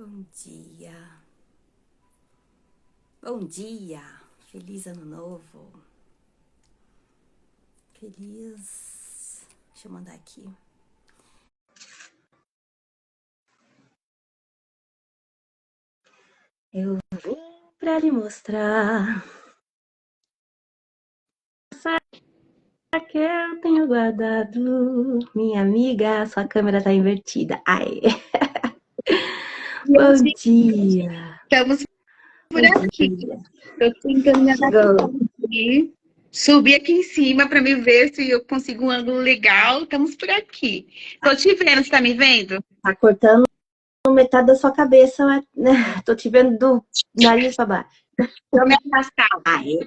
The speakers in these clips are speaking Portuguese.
Bom dia. Bom dia. Feliz ano novo. Feliz. Deixa eu mandar aqui. Eu vim pra lhe mostrar que eu tenho guardado. Minha amiga, sua câmera tá invertida. Ai. Bom dia. Estamos por Bom aqui. dia. Estou tentando me adaptar Chegou. aqui. Subi aqui em cima para me ver se eu consigo um ângulo legal. Estamos por aqui. Estou te vendo, você está me vendo? Tá cortando metade da sua cabeça, né? Tô te vendo do nariz pra baixo. Vou me afastar. Ai.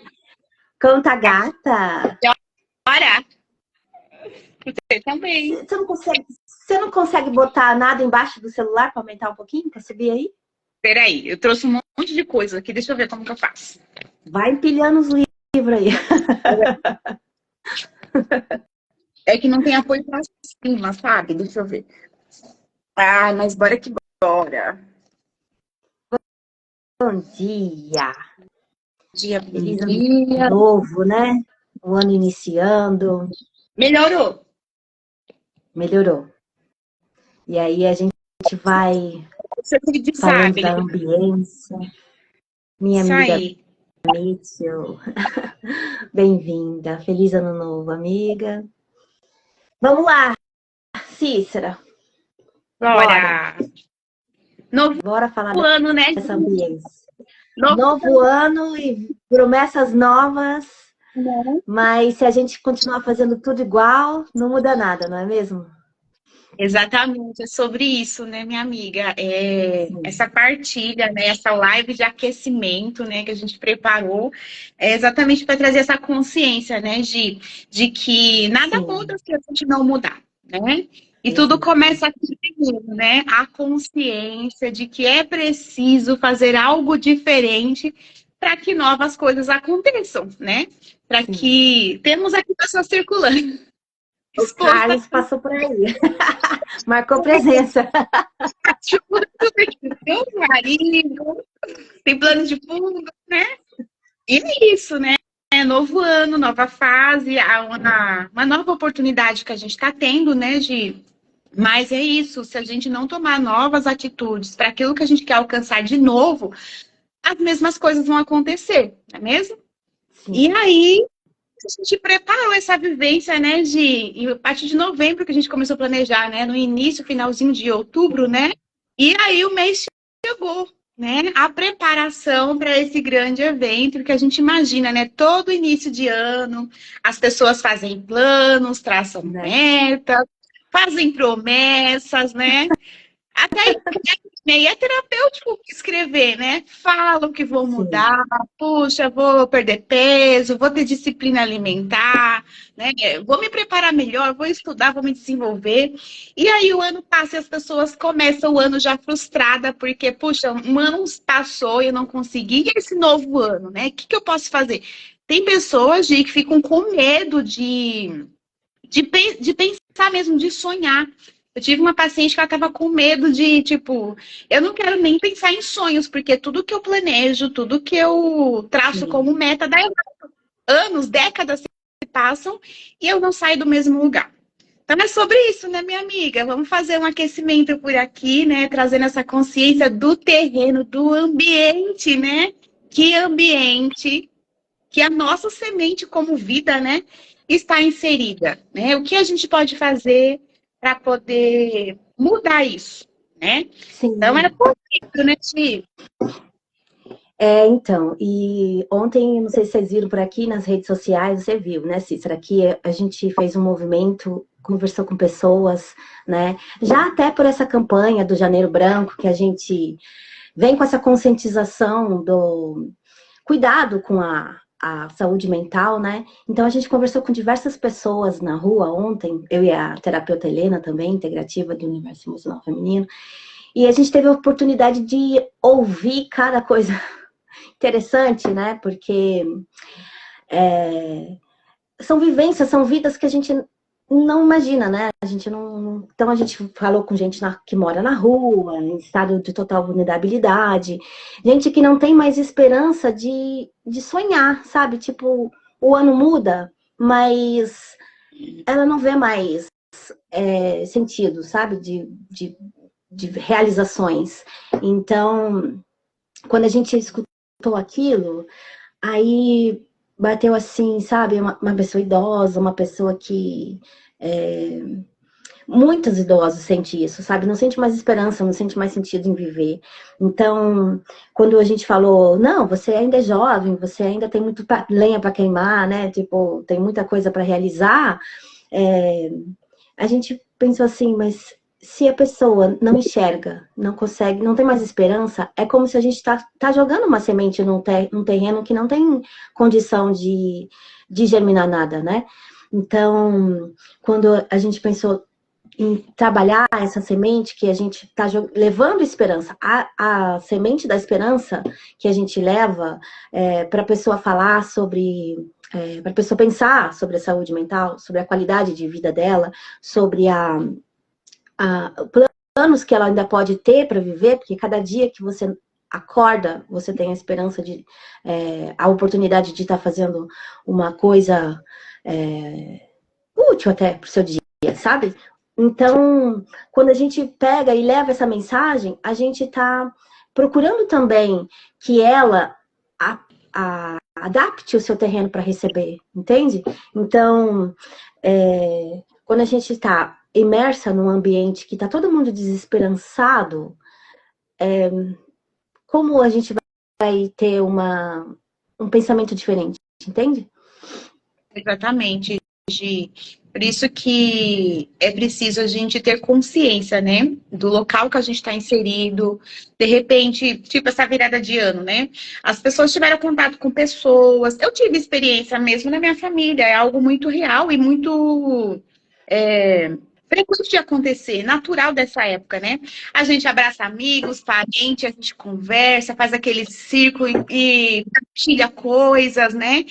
Conta gata. Bora! Você também. Você não consegue botar nada embaixo do celular para aumentar um pouquinho, para subir aí? Peraí, eu trouxe um monte de coisa aqui. Deixa eu ver como que eu faço. Vai empilhando os livros aí. É que não tem apoio para cima, sabe? Deixa eu ver. Ah, mas bora que bora. Bom dia. Dia, Feliz ano dia. novo, né? O ano iniciando. Melhorou. Melhorou. E aí a gente vai Você acredita, falando sabe? da ambiência. Minha Isso amiga aí. Mitchell. Bem-vinda. Feliz ano novo, amiga. Vamos lá, Cícera. Bora. Bora. Novo Bora falar ano, né? dessa ambiência. Novo Novo ano e promessas novas, ano. mas se a gente continuar fazendo tudo igual, não muda nada, não é mesmo? Exatamente, é sobre isso, né, minha amiga? Sim, Essa partilha, né, essa live de aquecimento, né, que a gente preparou, é exatamente para trazer essa consciência, né, de que nada sim, muda se a gente não mudar, né? E tudo exato. começa aqui primeiro, né? A consciência de que é preciso fazer algo diferente para que novas coisas aconteçam, né? Para Sim. que temos aqui pessoas circulando, O exposta. Carlos passou por aí, marcou presença. Meu marido, tem plano de fundo, né? E é isso, né? É novo ano, nova fase, há uma nova oportunidade que a gente está tendo, né? Mas é isso, se a gente não tomar novas atitudes para aquilo que a gente quer alcançar de novo, as mesmas coisas vão acontecer, não é mesmo? E Sim, aí, a gente preparou essa vivência, né? E a partir de novembro que a gente começou a planejar, né? No início, finalzinho de outubro, né? E aí o mês chegou, né? A preparação para esse grande evento que a gente imagina, né? Todo início de ano, as pessoas fazem planos, traçam né? metas, fazem promessas, né? Até é terapêutico escrever, né? Falam que vou Sim, mudar, puxa, vou perder peso, vou ter disciplina alimentar, né? Vou me preparar melhor, vou estudar, vou me desenvolver. E aí o ano passa e as pessoas começam o ano já frustrada, porque, puxa, um ano passou e eu não consegui, e esse novo ano, né? O que eu posso fazer? Tem pessoas, Gi, que ficam com medo de pensar mesmo, de sonhar. Eu tive uma paciente que ela estava com medo de, tipo, eu não quero nem pensar em sonhos, porque tudo que eu planejo, tudo que eu traço sim. como meta, dá anos, décadas se passam e eu não saio do mesmo lugar. Então é sobre isso, né, minha amiga? Vamos fazer um aquecimento por aqui, né? Trazendo essa consciência do terreno, do ambiente, né? Que ambiente que a nossa semente como vida, né, está inserida, né? O que a gente pode fazer para poder mudar isso, né? Então é Sim. possível, né, Ti? Então, e ontem, não sei se vocês viram por aqui nas redes sociais, você viu, né, Cícera, que a gente fez um movimento, conversou com pessoas, né, já até por essa campanha do Janeiro Branco, que a gente vem com essa conscientização do cuidado com a saúde mental, né, então a gente conversou com diversas pessoas na rua ontem, eu e a terapeuta Helena também, integrativa do Universo Emocional Feminino, e a gente teve a oportunidade de ouvir cada coisa interessante, né? Porque são vivências, são vidas que a gente não imagina, né? A gente não. Então a gente falou com gente que mora na rua, em estado de total vulnerabilidade, gente que não tem mais esperança de sonhar, sabe? Tipo, o ano muda, mas ela não vê mais sentido, sabe? De realizações. Então, quando a gente escutou aquilo, aí bateu assim, sabe? Uma pessoa idosa, uma pessoa que. É, muitos idosos sentem isso, sabe? Não sente mais esperança, não sente mais sentido em viver. Então, quando a gente falou, não, você ainda é jovem, você ainda tem muito lenha para queimar, né? Tipo, tem muita coisa para realizar. É, a gente pensou assim, mas se a pessoa não enxerga, não consegue, não tem mais esperança, é como se a gente tá jogando uma semente num terreno que não tem condição de germinar nada, né? Então, quando a gente pensou em trabalhar essa semente que a gente está levando esperança, a semente da esperança que a gente leva para a pessoa falar sobre, para a pessoa pensar sobre a saúde mental, sobre a qualidade de vida dela, sobre planos que ela ainda pode ter para viver, porque cada dia que você acorda, você tem a esperança de a oportunidade de estar fazendo uma coisa útil até para o seu dia, sabe? Então, quando a gente pega e leva essa mensagem, a gente está procurando também que ela adapte o seu terreno para receber, entende? Então, quando a gente está imersa num ambiente que está todo mundo desesperançado, como a gente vai ter um pensamento diferente, entende? Exatamente, Gi. Por isso que é preciso a gente ter consciência, né? Do local que a gente está inserido. De repente, tipo essa virada de ano, né? As pessoas tiveram contato com pessoas. Eu tive experiência mesmo na minha família. É algo muito real e muito frequente de acontecer, natural dessa época, né? A gente abraça amigos, parentes, a gente conversa, faz aquele círculo e compartilha coisas, né?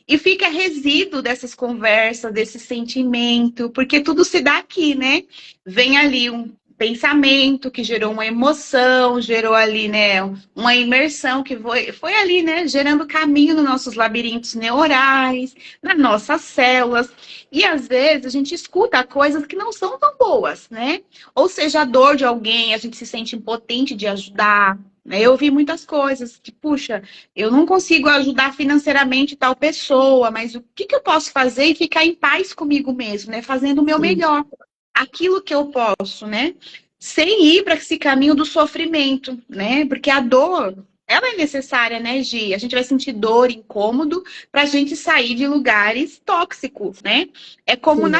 E fica resíduo dessas conversas, desse sentimento, porque tudo se dá aqui, né? Vem ali um pensamento que gerou uma emoção, gerou ali, né, uma imersão que foi ali, né, gerando caminho nos nossos labirintos neurais, nas nossas células. E às vezes a gente escuta coisas que não são tão boas, né? Ou seja, a dor de alguém, a gente se sente impotente de ajudar. Né? Eu ouvi muitas coisas que, puxa, eu não consigo ajudar financeiramente tal pessoa, mas o que eu posso fazer e ficar em paz comigo mesmo, né? Fazendo o meu melhor, aquilo que eu posso, né? Sem ir para esse caminho do sofrimento, né? Porque a dor, ela é necessária, né, Gi? A gente vai sentir dor, incômodo, para a gente sair de lugares tóxicos, né? É como Sim.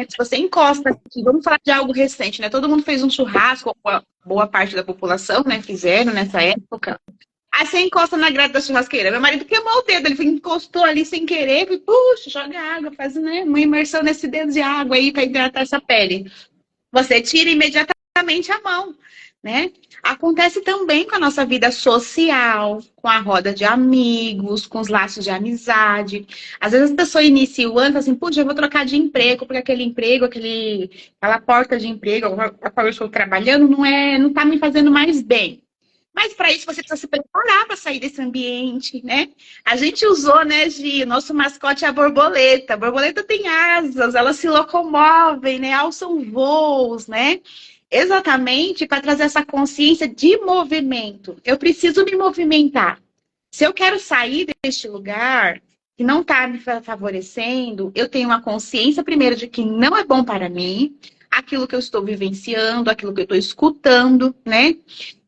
se você encosta aqui, vamos falar de algo recente, né? Todo mundo fez um churrasco, boa parte da população, né? Fizeram nessa época. Aí você encosta na grade da churrasqueira. Meu marido queimou o dedo, ele encostou ali sem querer, e, puxa, joga água, faz, né, uma imersão nesse dedo de água aí para hidratar essa pele. Você tira imediatamente a mão, né? Acontece também com a nossa vida social, com a roda de amigos, com os laços de amizade. Às vezes a pessoa inicia o ano assim, puxa, eu vou trocar de emprego, porque aquele emprego, aquela porta de emprego a qual eu estou trabalhando não tá me fazendo mais bem. Mas para isso você precisa se preparar para sair desse ambiente, né? A gente usou, né, Gi? O nosso mascote é a borboleta. A borboleta tem asas, elas se locomovem, né? Alçam voos, né? Exatamente para trazer essa consciência de movimento. Eu preciso me movimentar. Se eu quero sair deste lugar que não está me favorecendo, eu tenho uma consciência primeiro de que não é bom para mim, aquilo que eu estou vivenciando, aquilo que eu estou escutando, né?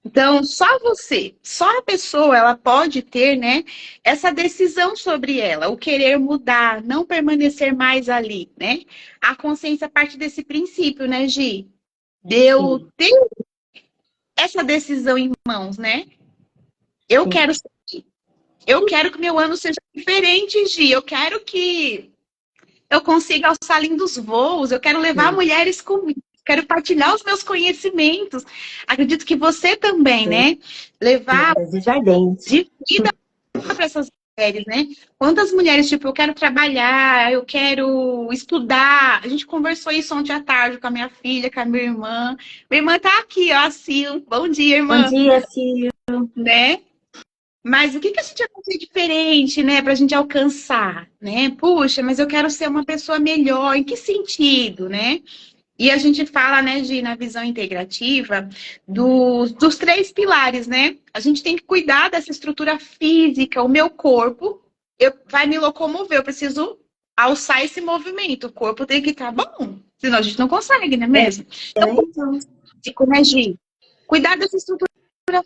Então, só a pessoa, ela pode ter, né, essa decisão sobre ela, o querer mudar, não permanecer mais ali, né? A consciência parte desse princípio, né, Gi? De eu ter essa decisão em mãos, né? Eu quero seguir. Eu quero que meu ano seja diferente, Gi. Eu quero que eu consiga alçar lindos voos. Eu quero levar mulheres comigo. Quero partilhar os meus conhecimentos. Acredito que você também, né? Levar Desejos ardentes. de vida para essas mulheres, né? Quantas mulheres, tipo, eu quero trabalhar, eu quero estudar. A gente conversou isso ontem à tarde com a minha filha, com a minha irmã. Minha irmã tá aqui, ó, Sil. Bom dia, Bom irmã. dia, Sil. Né? Mas o que que a gente vai fazer diferente, né, para a gente alcançar, né? Puxa, mas eu quero ser uma pessoa melhor. Em que sentido, né? E a gente fala, né, na visão integrativa, dos três pilares, né? A gente tem que cuidar dessa estrutura física, o meu corpo vai me locomover, eu preciso alçar esse movimento, o corpo tem que estar bom, senão a gente não consegue, não é mesmo? Então, corrigir, cuidar dessa estrutura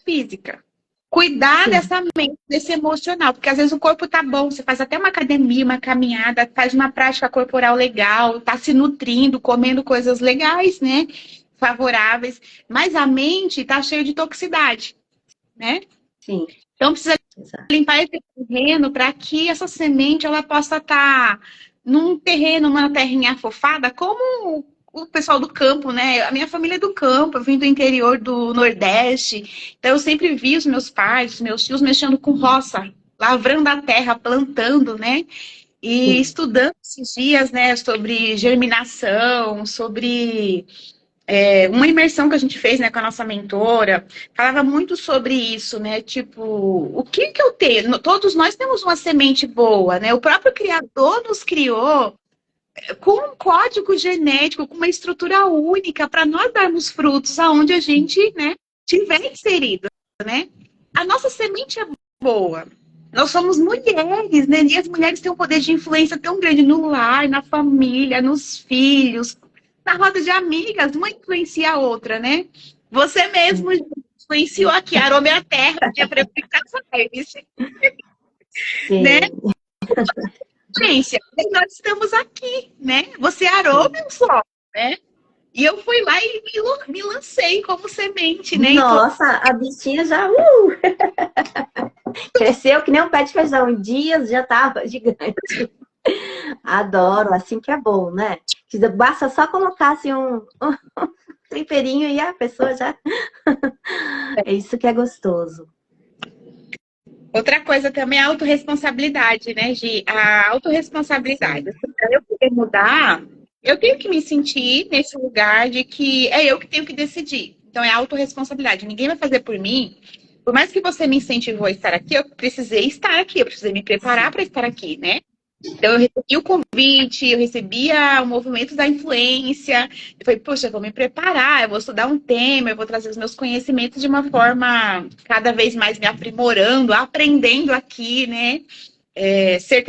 física. Cuidar dessa mente, desse emocional, porque às vezes o corpo tá bom, você faz até uma academia, uma caminhada, faz uma prática corporal legal, tá se nutrindo, comendo coisas legais, né? Favoráveis, mas a mente tá cheia de toxicidade, né? Sim. Então precisa limpar esse terreno para que essa semente ela possa estar num terreno, uma terrinha afofada, como o pessoal do campo, né? A minha família é do campo, eu vim do interior do Nordeste, então eu sempre vi os meus pais, os meus tios mexendo com roça, lavrando a terra, plantando, né? E estudando esses dias, né, sobre germinação, sobre uma imersão que a gente fez, né, com a nossa mentora, falava muito sobre isso, né? Tipo, o que que eu tenho? Todos nós temos uma semente boa, né? O próprio Criador nos criou com um código genético, com uma estrutura única para nós darmos frutos aonde a gente, né, tiver inserido, né? A nossa semente é boa. Nós somos mulheres, né? E as mulheres têm um poder de influência tão grande no lar, na família, nos filhos, na roda de amigas. Uma influencia a outra, né? Você mesmo influenciou aqui, arou minha terra, tinha para né? Ciência, nós estamos aqui, né? Você arou meu solo, né? E eu fui lá e me lancei como semente, né? Nossa, a bichinha já cresceu que nem um pé de feijão. Em dias já estava gigante. Adoro, assim que é bom, né? Basta só colocar assim, um temperinho e a pessoa já... É isso que é gostoso. Outra coisa também é a autorresponsabilidade, né, Gi? A autorresponsabilidade. Para eu poder mudar, eu tenho que me sentir nesse lugar de que é eu que tenho que decidir. Então, é a autorresponsabilidade. Ninguém vai fazer por mim. Por mais que você me incentivou a estar aqui, eu precisei estar aqui, eu precisei me preparar para estar aqui, né? Então, eu recebi o convite, eu recebia o movimento da influência. Eu falei, poxa, eu vou me preparar, eu vou estudar um tema, eu vou trazer os meus conhecimentos de uma forma cada vez mais me aprimorando, aprendendo aqui, né? Ser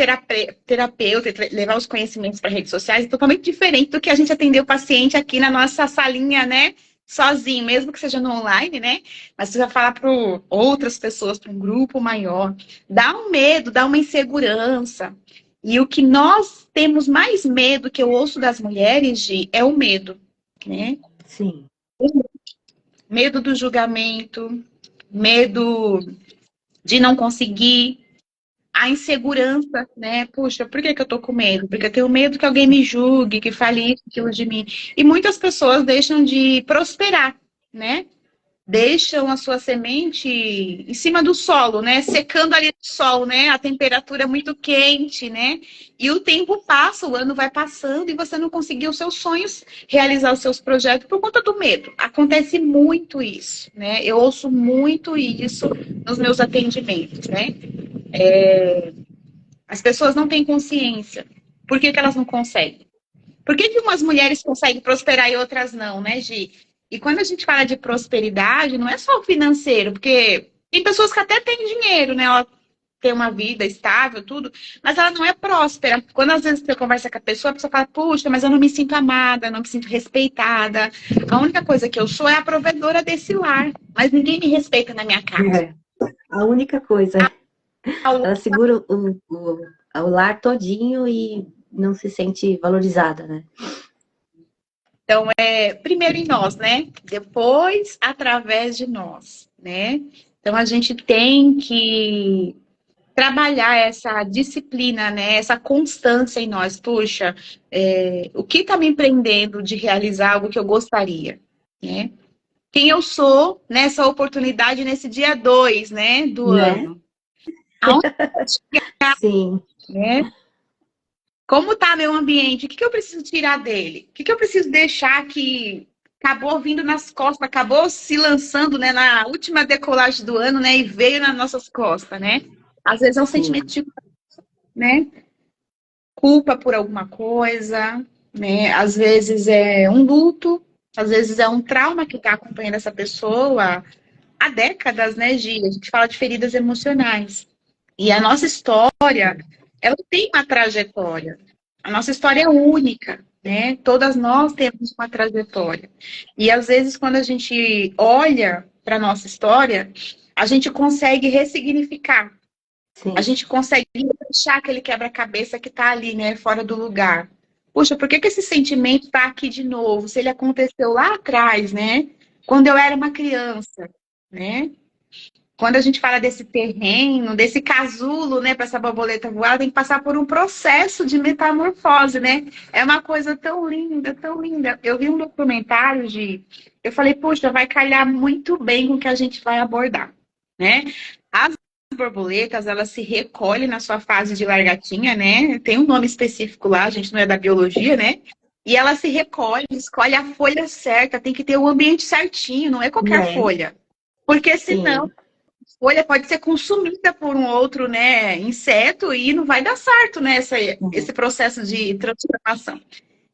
terapeuta, levar os conhecimentos para redes sociais é totalmente diferente do que a gente atender o paciente aqui na nossa salinha, né? Sozinho, mesmo que seja no online, né? Mas você vai falar para outras pessoas, para um grupo maior. Dá um medo, dá uma insegurança. E o que nós temos mais medo, que eu ouço das mulheres, Gi, é o medo, né? Sim. Medo do julgamento, medo de não conseguir, a insegurança, né? Puxa, por que que eu tô com medo? Porque eu tenho medo que alguém me julgue, que fale isso, aquilo de mim. E muitas pessoas deixam de prosperar, né? Deixam a sua semente em cima do solo, né? Secando ali no sol, né? A temperatura é muito quente, né? E o tempo passa, o ano vai passando e você não conseguiu os seus sonhos, realizar os seus projetos por conta do medo. Acontece muito isso, né? Eu ouço muito isso nos meus atendimentos, né? As pessoas não têm consciência. Por que que elas não conseguem? Por que que umas mulheres conseguem prosperar e outras não, né, Gi? E quando a gente fala de prosperidade, não é só o financeiro, porque tem pessoas que até têm dinheiro, né? Ela tem uma vida estável, tudo, mas ela não é próspera. Quando às vezes você conversa com a pessoa fala, puxa, mas eu não me sinto amada, não me sinto respeitada. A única coisa que eu sou é a provedora desse lar, mas ninguém me respeita na minha casa. A única coisa. Ela segura o lar todinho e não se sente valorizada, né? Então, primeiro em nós, né? Depois, através de nós, né? Então, a gente tem que trabalhar essa disciplina, né? Essa constância em nós. Puxa, o que está me prendendo de realizar algo que eu gostaria, né? Quem eu sou nessa oportunidade, nesse dia 2, né? Do ano. Aonde eu vou chegar, Sim, né? Como está meu ambiente? O que eu preciso tirar dele? O que eu preciso deixar que acabou vindo nas costas, acabou se lançando, né, na última decolagem do ano, né, e veio nas nossas costas, né? Às vezes é um sentimento sim, de, né, culpa por alguma coisa, né? Às vezes é um luto, às vezes é um trauma que está acompanhando essa pessoa há décadas, né, Gi? A gente fala de feridas emocionais. E a nossa história, ela tem uma trajetória. A nossa história é única, né? Todas nós temos uma trajetória. E às vezes, quando a gente olha para a nossa história, a gente consegue ressignificar. A sim. gente consegue deixar aquele quebra-cabeça que está ali, né, fora do lugar. Puxa, por que esse sentimento está aqui de novo? Se ele aconteceu lá atrás, né? Quando eu era uma criança, né? Quando a gente fala desse terreno, desse casulo, né, para essa borboleta voar, tem que passar por um processo de metamorfose, né? É uma coisa tão linda, tão linda. Eu vi um documentário de. Eu falei, puxa, vai calhar muito bem com o que a gente vai abordar, né? As borboletas, elas se recolhem na sua fase de largatinha, né? Tem um nome específico lá, a gente não é da biologia, né? E ela se recolhe, escolhe a folha certa, tem que ter o ambiente certinho, não é qualquer Né? folha. Porque senão Sim. folha pode ser consumida por um outro, né, inseto e não vai dar certo, né, esse processo de transformação.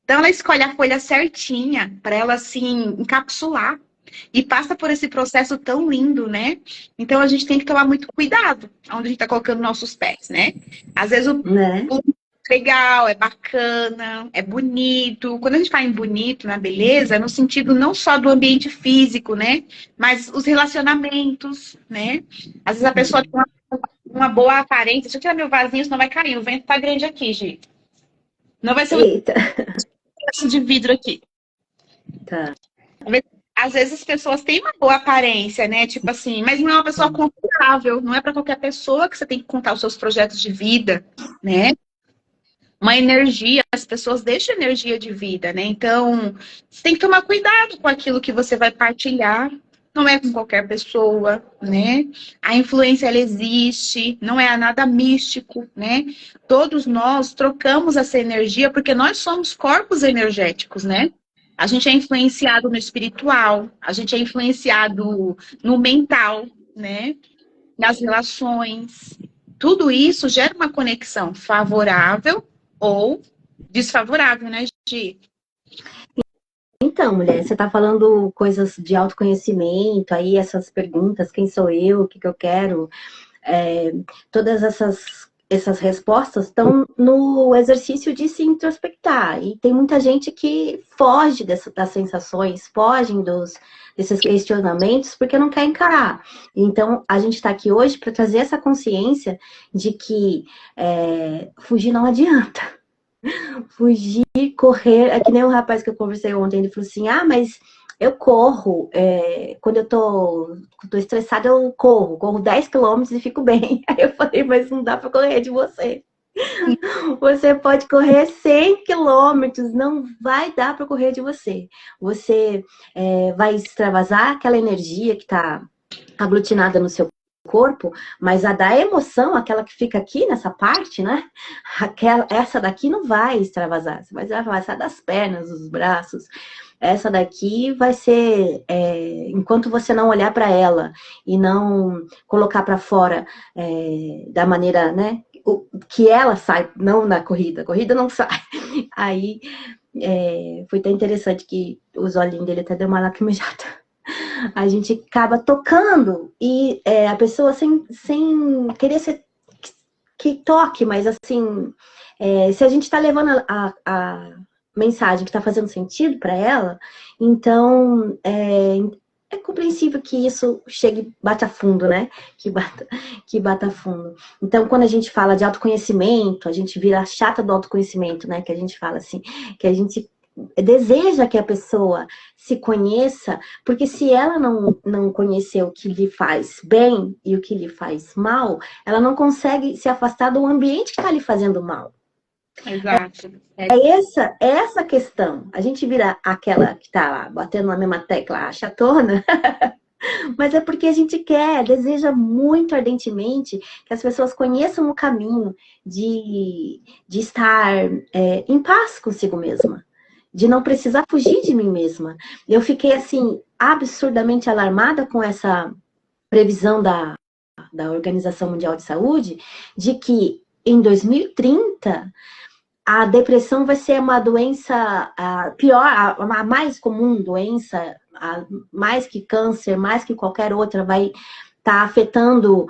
Então, ela escolhe a folha certinha para ela, assim, encapsular e passa por esse processo tão lindo, né? Então, a gente tem que tomar muito cuidado onde a gente está colocando nossos pés, né? Às vezes, Né? o legal, é bacana, é bonito. Quando a gente fala em bonito, na beleza, é no sentido não só do ambiente físico, né? Mas os relacionamentos, né? Às vezes a pessoa tem uma boa aparência. Deixa eu tirar meu vasinho, senão vai cair. O vento tá grande aqui, gente. Não vai ser um Eita. pedaço de vidro aqui. Tá. Às vezes as pessoas têm uma boa aparência, né? Tipo assim, mas não é uma pessoa confiável. Não é para qualquer pessoa que você tem que contar os seus projetos de vida, né? Uma energia, as pessoas deixam energia de vida, né? Então, você tem que tomar cuidado com aquilo que você vai partilhar. Não é com qualquer pessoa, né? A influência, ela existe, não é nada místico, né? Todos nós trocamos essa energia porque nós somos corpos energéticos, né? A gente é influenciado no espiritual, a gente é influenciado no mental, né? Nas relações. Tudo isso gera uma conexão favorável ou desfavorável, né, Gi? Então, mulher, você está falando coisas de autoconhecimento, aí essas perguntas, quem sou eu, o que, que eu quero, é, todas essas respostas estão no exercício de se introspectar. E tem muita gente que foge das sensações, fogem desses questionamentos porque não quer encarar. Então, a gente está aqui hoje para trazer essa consciência de que fugir não adianta. Fugir, correr, é que nem o rapaz que eu conversei ontem, ele falou assim, mas eu corro, quando eu tô estressada, eu corro 10 quilômetros e fico bem. Aí eu falei, mas não dá pra correr de você. Você pode correr 100 quilômetros, não vai dar para correr de você. Você vai extravasar aquela energia que está aglutinada no seu corpo, mas a da emoção, aquela que fica aqui nessa parte, né? Essa daqui não vai extravasar, você vai extravasar das pernas, dos braços. Essa daqui vai ser, enquanto você não olhar para ela e não colocar para fora da maneira, né? Que ela sai, não na corrida. A corrida não sai. Aí foi tão interessante que os olhinhos dele até deu uma lacrimejada. A gente acaba tocando e a pessoa sem querer ser que toque, mas assim, se a gente está levando a mensagem que está fazendo sentido para ela, então é compreensível que isso chegue, bata fundo, né? Que bata fundo. Então, quando a gente fala de autoconhecimento, a gente vira a chata do autoconhecimento, né? Que a gente fala assim, que a gente deseja que a pessoa se conheça, porque se ela não conhecer o que lhe faz bem e o que lhe faz mal, ela não consegue se afastar do ambiente que está lhe fazendo mal. Exato. Essa questão. A gente vira aquela que está lá batendo na mesma tecla, a chatona, Mas é porque a gente quer, deseja muito ardentemente que as pessoas conheçam o caminho de estar em paz consigo mesma, de não precisar fugir de mim mesma. Eu fiquei, assim, absurdamente alarmada com essa previsão da Organização Mundial de Saúde, de que em 2030 a depressão vai ser uma doença pior, a mais comum doença, mais que câncer, mais que qualquer outra, vai estar afetando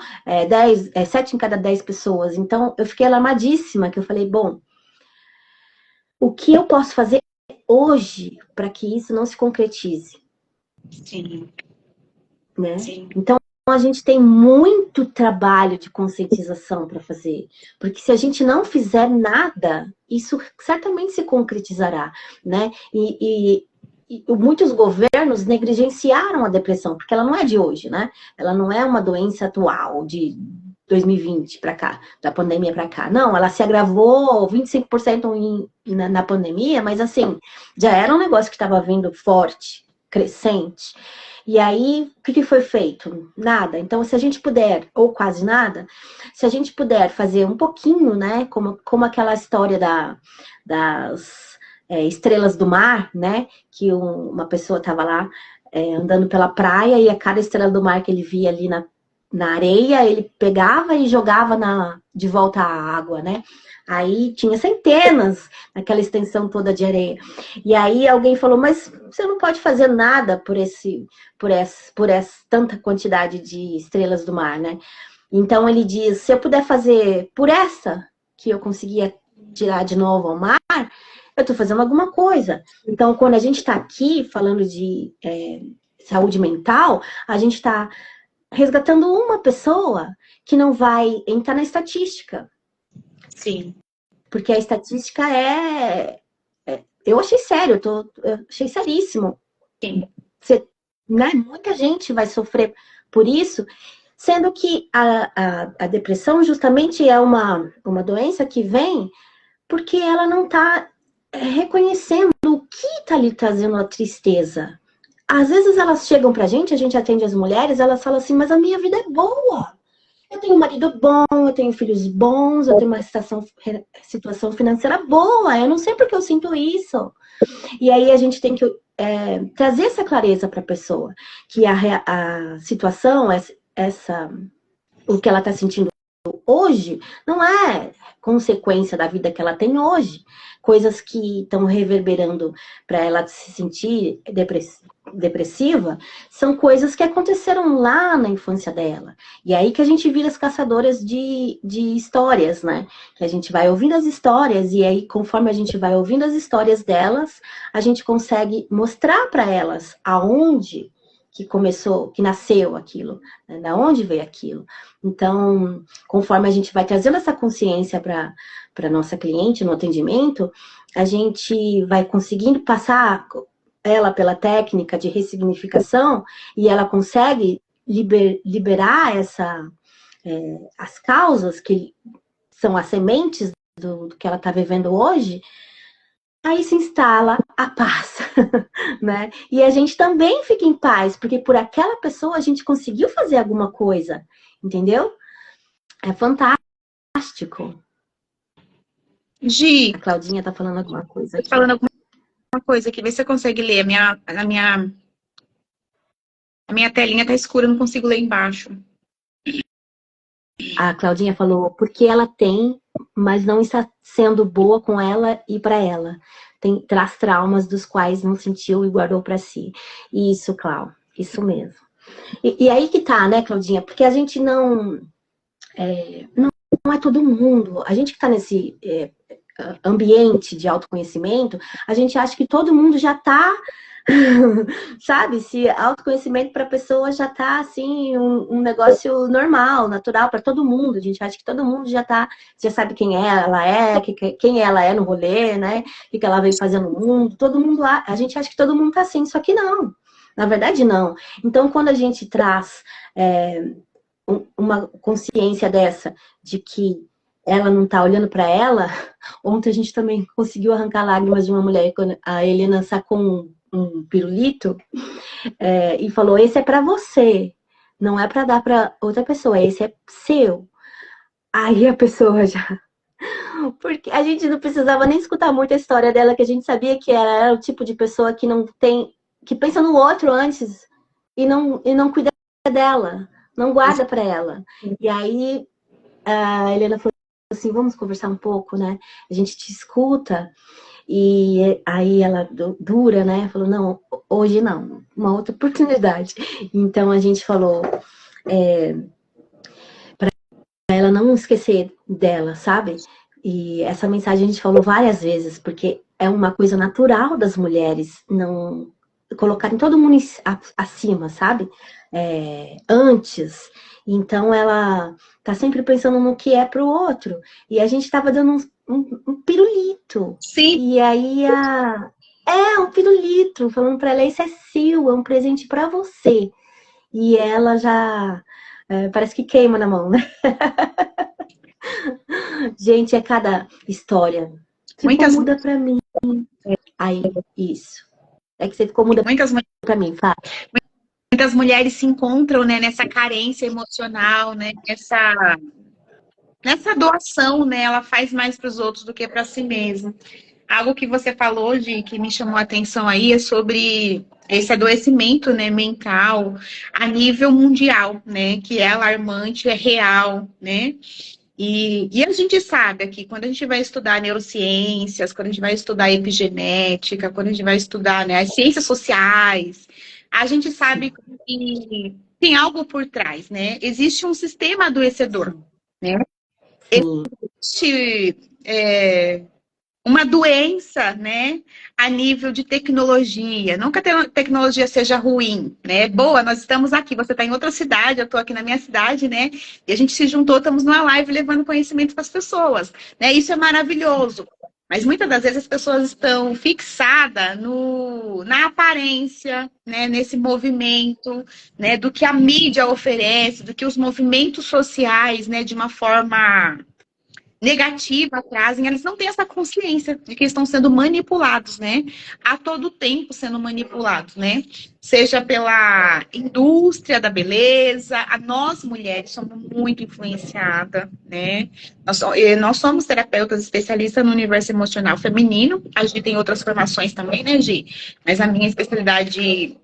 7 em cada 10 pessoas. Então, eu fiquei alarmadíssima, que eu falei, bom, o que eu posso fazer hoje para que isso não se concretize? Sim. Né? Sim. Então, a gente tem muito trabalho de conscientização para fazer, porque se a gente não fizer nada, isso certamente se concretizará, né? E muitos governos negligenciaram a depressão, porque ela não é de hoje, né? Ela não é uma doença atual, de 2020 para cá, da pandemia para cá. Não, ela se agravou 25% na pandemia, mas assim, já era um negócio que estava vindo forte, crescente. E aí, o que foi feito? Nada. Então, se a gente puder, ou quase nada, se a gente puder fazer um pouquinho, né? Como aquela história das estrelas do mar, né? Que uma pessoa estava lá andando pela praia e a cada estrela do mar que ele via ali na areia, ele pegava e jogava de volta à água, né? Aí tinha centenas naquela extensão toda de areia. E aí alguém falou, mas você não pode fazer nada por essa tanta quantidade de estrelas do mar, né? Então ele diz, se eu puder fazer por essa que eu conseguia tirar de novo ao mar, eu estou fazendo alguma coisa. Então, quando a gente está aqui falando de saúde mental, a gente está resgatando uma pessoa que não vai entrar na estatística. Sim. Porque a estatística eu achei sério, eu achei seríssimo. Sim. Né, muita gente vai sofrer por isso, sendo que a depressão justamente é uma doença que vem porque ela não está reconhecendo o que está lhe trazendo a tristeza. Às vezes elas chegam pra gente, a gente atende as mulheres, elas falam assim, mas a minha vida é boa. Eu tenho um marido bom, eu tenho filhos bons, eu tenho uma situação financeira boa, eu não sei porque eu sinto isso. E aí a gente tem que trazer essa clareza para a pessoa, que a situação, o que ela está sentindo hoje, não é consequência da vida que ela tem hoje. Coisas que estão reverberando para ela se sentir depressiva são coisas que aconteceram lá na infância dela. E aí que a gente vira as caçadoras de histórias, né? Que a gente vai ouvindo as histórias e aí, conforme a gente vai ouvindo as histórias delas, a gente consegue mostrar para elas aonde que começou, que nasceu aquilo, né? Da onde veio aquilo. Então, conforme a gente vai trazendo essa consciência para nossa cliente no atendimento, a gente vai conseguindo passar ela pela técnica de ressignificação e ela consegue liberar as causas que são as sementes do que ela está vivendo hoje. Aí se instala a paz, né? E a gente também fica em paz, porque por aquela pessoa a gente conseguiu fazer alguma coisa, entendeu? É fantástico. Gi, A Claudinha tá falando alguma coisa aqui. falando alguma coisa aqui, vê se você consegue ler. A minha telinha tá escura, eu não consigo ler embaixo. A Claudinha falou, porque ela tem, mas não está sendo boa com ela e para ela. Traz traumas dos quais não sentiu e guardou para si. Isso, Clau, isso mesmo. E aí que tá, né, Claudinha? Porque a gente não é todo mundo. A gente que está nesse ambiente de autoconhecimento, a gente acha que todo mundo já está, sabe? Se autoconhecimento para a pessoa já está assim, um negócio normal, natural para todo mundo. A gente acha que todo mundo já sabe quem ela é, quem ela é no rolê, né? O que ela veio fazer no mundo. Todo mundo lá, a gente acha que todo mundo está assim, só que não. Na verdade, não. Então, quando a gente traz uma consciência dessa, de que ela não tá olhando para ela. Ontem a gente também conseguiu arrancar lágrimas de uma mulher, quando a Helena sacou um pirulito e falou, esse é para você, não é para dar para outra pessoa, esse é seu. Aí a pessoa já... Porque a gente não precisava nem escutar muito a história dela, que a gente sabia que ela era o tipo de pessoa que não tem... que pensa no outro antes e não cuida dela, não guarda para ela. E aí a Helena falou assim, vamos conversar um pouco, né? A gente te escuta. E aí ela dura, né? Falou, não, hoje não, uma outra oportunidade. Então a gente falou para ela não esquecer dela, sabe? E essa mensagem a gente falou várias vezes, porque é uma coisa natural das mulheres não colocarem todo mundo acima, sabe? Antes. Então ela tá sempre pensando no que é pro outro. E a gente tava dando um pirulito. Sim. E aí um pirulito, falando pra ela, isso é seu, é um presente pra você. E ela já parece que queima na mão, né? Gente, é cada história. Ficou muda pra mim. Aí, isso. É que você ficou muda pra mim, Fábio. Muitas mulheres se encontram, né, nessa carência emocional, né, nessa doação, né, ela faz mais para os outros do que para si mesma. Algo que você falou, que me chamou a atenção aí, é sobre esse adoecimento, né, mental a nível mundial, né, que é alarmante, é real, né. E a gente sabe aqui, quando a gente vai estudar neurociências, quando a gente vai estudar epigenética, quando a gente vai estudar, né, as ciências sociais, a gente sabe que tem algo por trás, né? Existe um sistema adoecedor, né? Existe uma doença, né, a nível de tecnologia. Não que a tecnologia seja ruim, né? Boa, nós estamos aqui, você está em outra cidade, eu estou aqui na minha cidade, né? E a gente se juntou, estamos numa live levando conhecimento para as pessoas, né? Isso é maravilhoso. Mas muitas das vezes as pessoas estão fixadas na aparência, né? Nesse movimento, né? Do que a mídia oferece, do que os movimentos sociais, né? De uma forma negativa trazem, eles não têm essa consciência de que estão sendo manipulados, né? A todo tempo sendo manipulados, né? Seja pela indústria da beleza, nós mulheres somos muito influenciadas, né? Nós somos terapeutas especialistas no universo emocional feminino, a Gi tem outras formações também, né, Gi? Mas a minha especialidade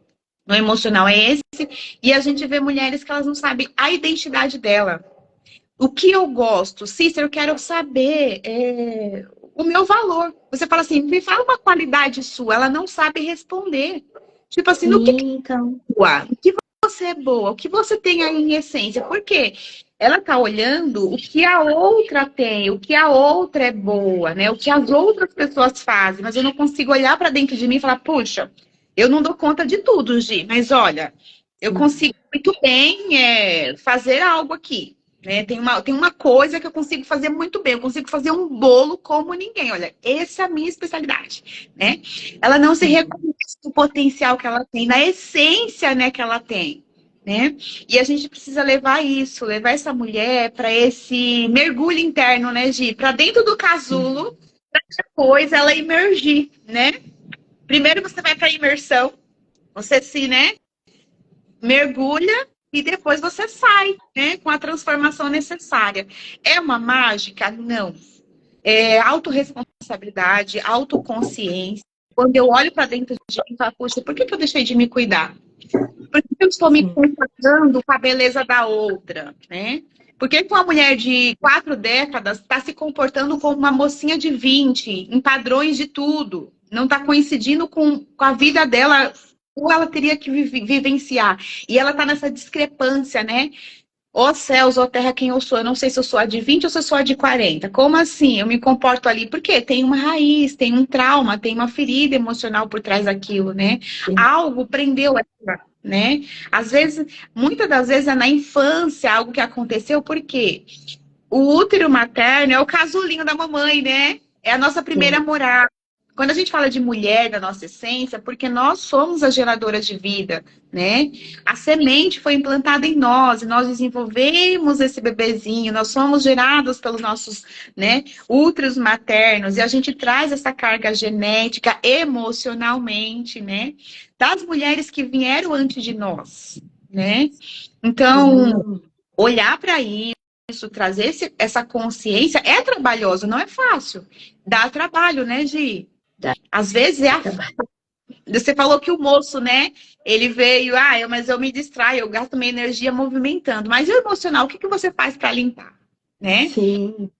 no emocional é esse, e a gente vê mulheres que elas não sabem a identidade dela. O que eu gosto, Cícero, eu quero saber o meu valor. Você fala assim, me fala uma qualidade sua, ela não sabe responder. Tipo assim, no que é boa? O que você é boa? O que você tem aí em essência? Por quê? Ela tá olhando o que a outra tem, o que a outra é boa, né? O que as outras pessoas fazem, mas eu não consigo olhar para dentro de mim e falar, puxa, eu não dou conta de tudo, Gi, mas olha, eu consigo muito bem fazer algo aqui. Né? Tem uma coisa que eu consigo fazer muito bem, eu consigo fazer um bolo como ninguém. Olha, essa é a minha especialidade, né? Ela não se reconhece no potencial que ela tem, na essência, né, que ela tem, né? E a gente precisa levar essa mulher para esse mergulho interno, né, Gi? Para dentro do casulo, para depois ela emergir, né? Primeiro você vai para a imersão, você se, né, mergulha e depois você sai, né, com a transformação necessária. É uma mágica? Não. É autorresponsabilidade, autoconsciência. Quando eu olho para dentro de mim e falo, poxa, por que eu deixei de me cuidar? Por que eu estou me comparando com a beleza da outra, né? Por que uma mulher de 4 décadas está se comportando como uma mocinha de 20, em padrões de tudo? Não está coincidindo com a vida dela, ou ela teria que vivenciar. E ela está nessa discrepância, né? Ó céus, ó terra, quem eu sou? Eu não sei se eu sou a de 20 ou se eu sou a de 40. Como assim? Eu me comporto ali? Porque tem uma raiz, tem um trauma, tem uma ferida emocional por trás daquilo, né? Sim. Algo prendeu ela, né? Às vezes, muitas das vezes é na infância algo que aconteceu, porque o útero materno é o casulinho da mamãe, né? É a nossa primeira morada. Quando a gente fala de mulher da nossa essência, porque nós somos as geradoras de vida, né? A semente foi implantada em nós, e nós desenvolvemos esse bebezinho, nós somos gerados pelos nossos, né, úteros maternos, e a gente traz essa carga genética emocionalmente, né, das mulheres que vieram antes de nós, né? Então, olhar para isso, trazer essa consciência é trabalhoso, não é fácil. Dá trabalho, né, Gi? Às vezes você falou que o moço, né? Ele veio, mas eu me distraio, eu gasto minha energia movimentando. Mas e o emocional, o que você faz para limpar, né? Sim.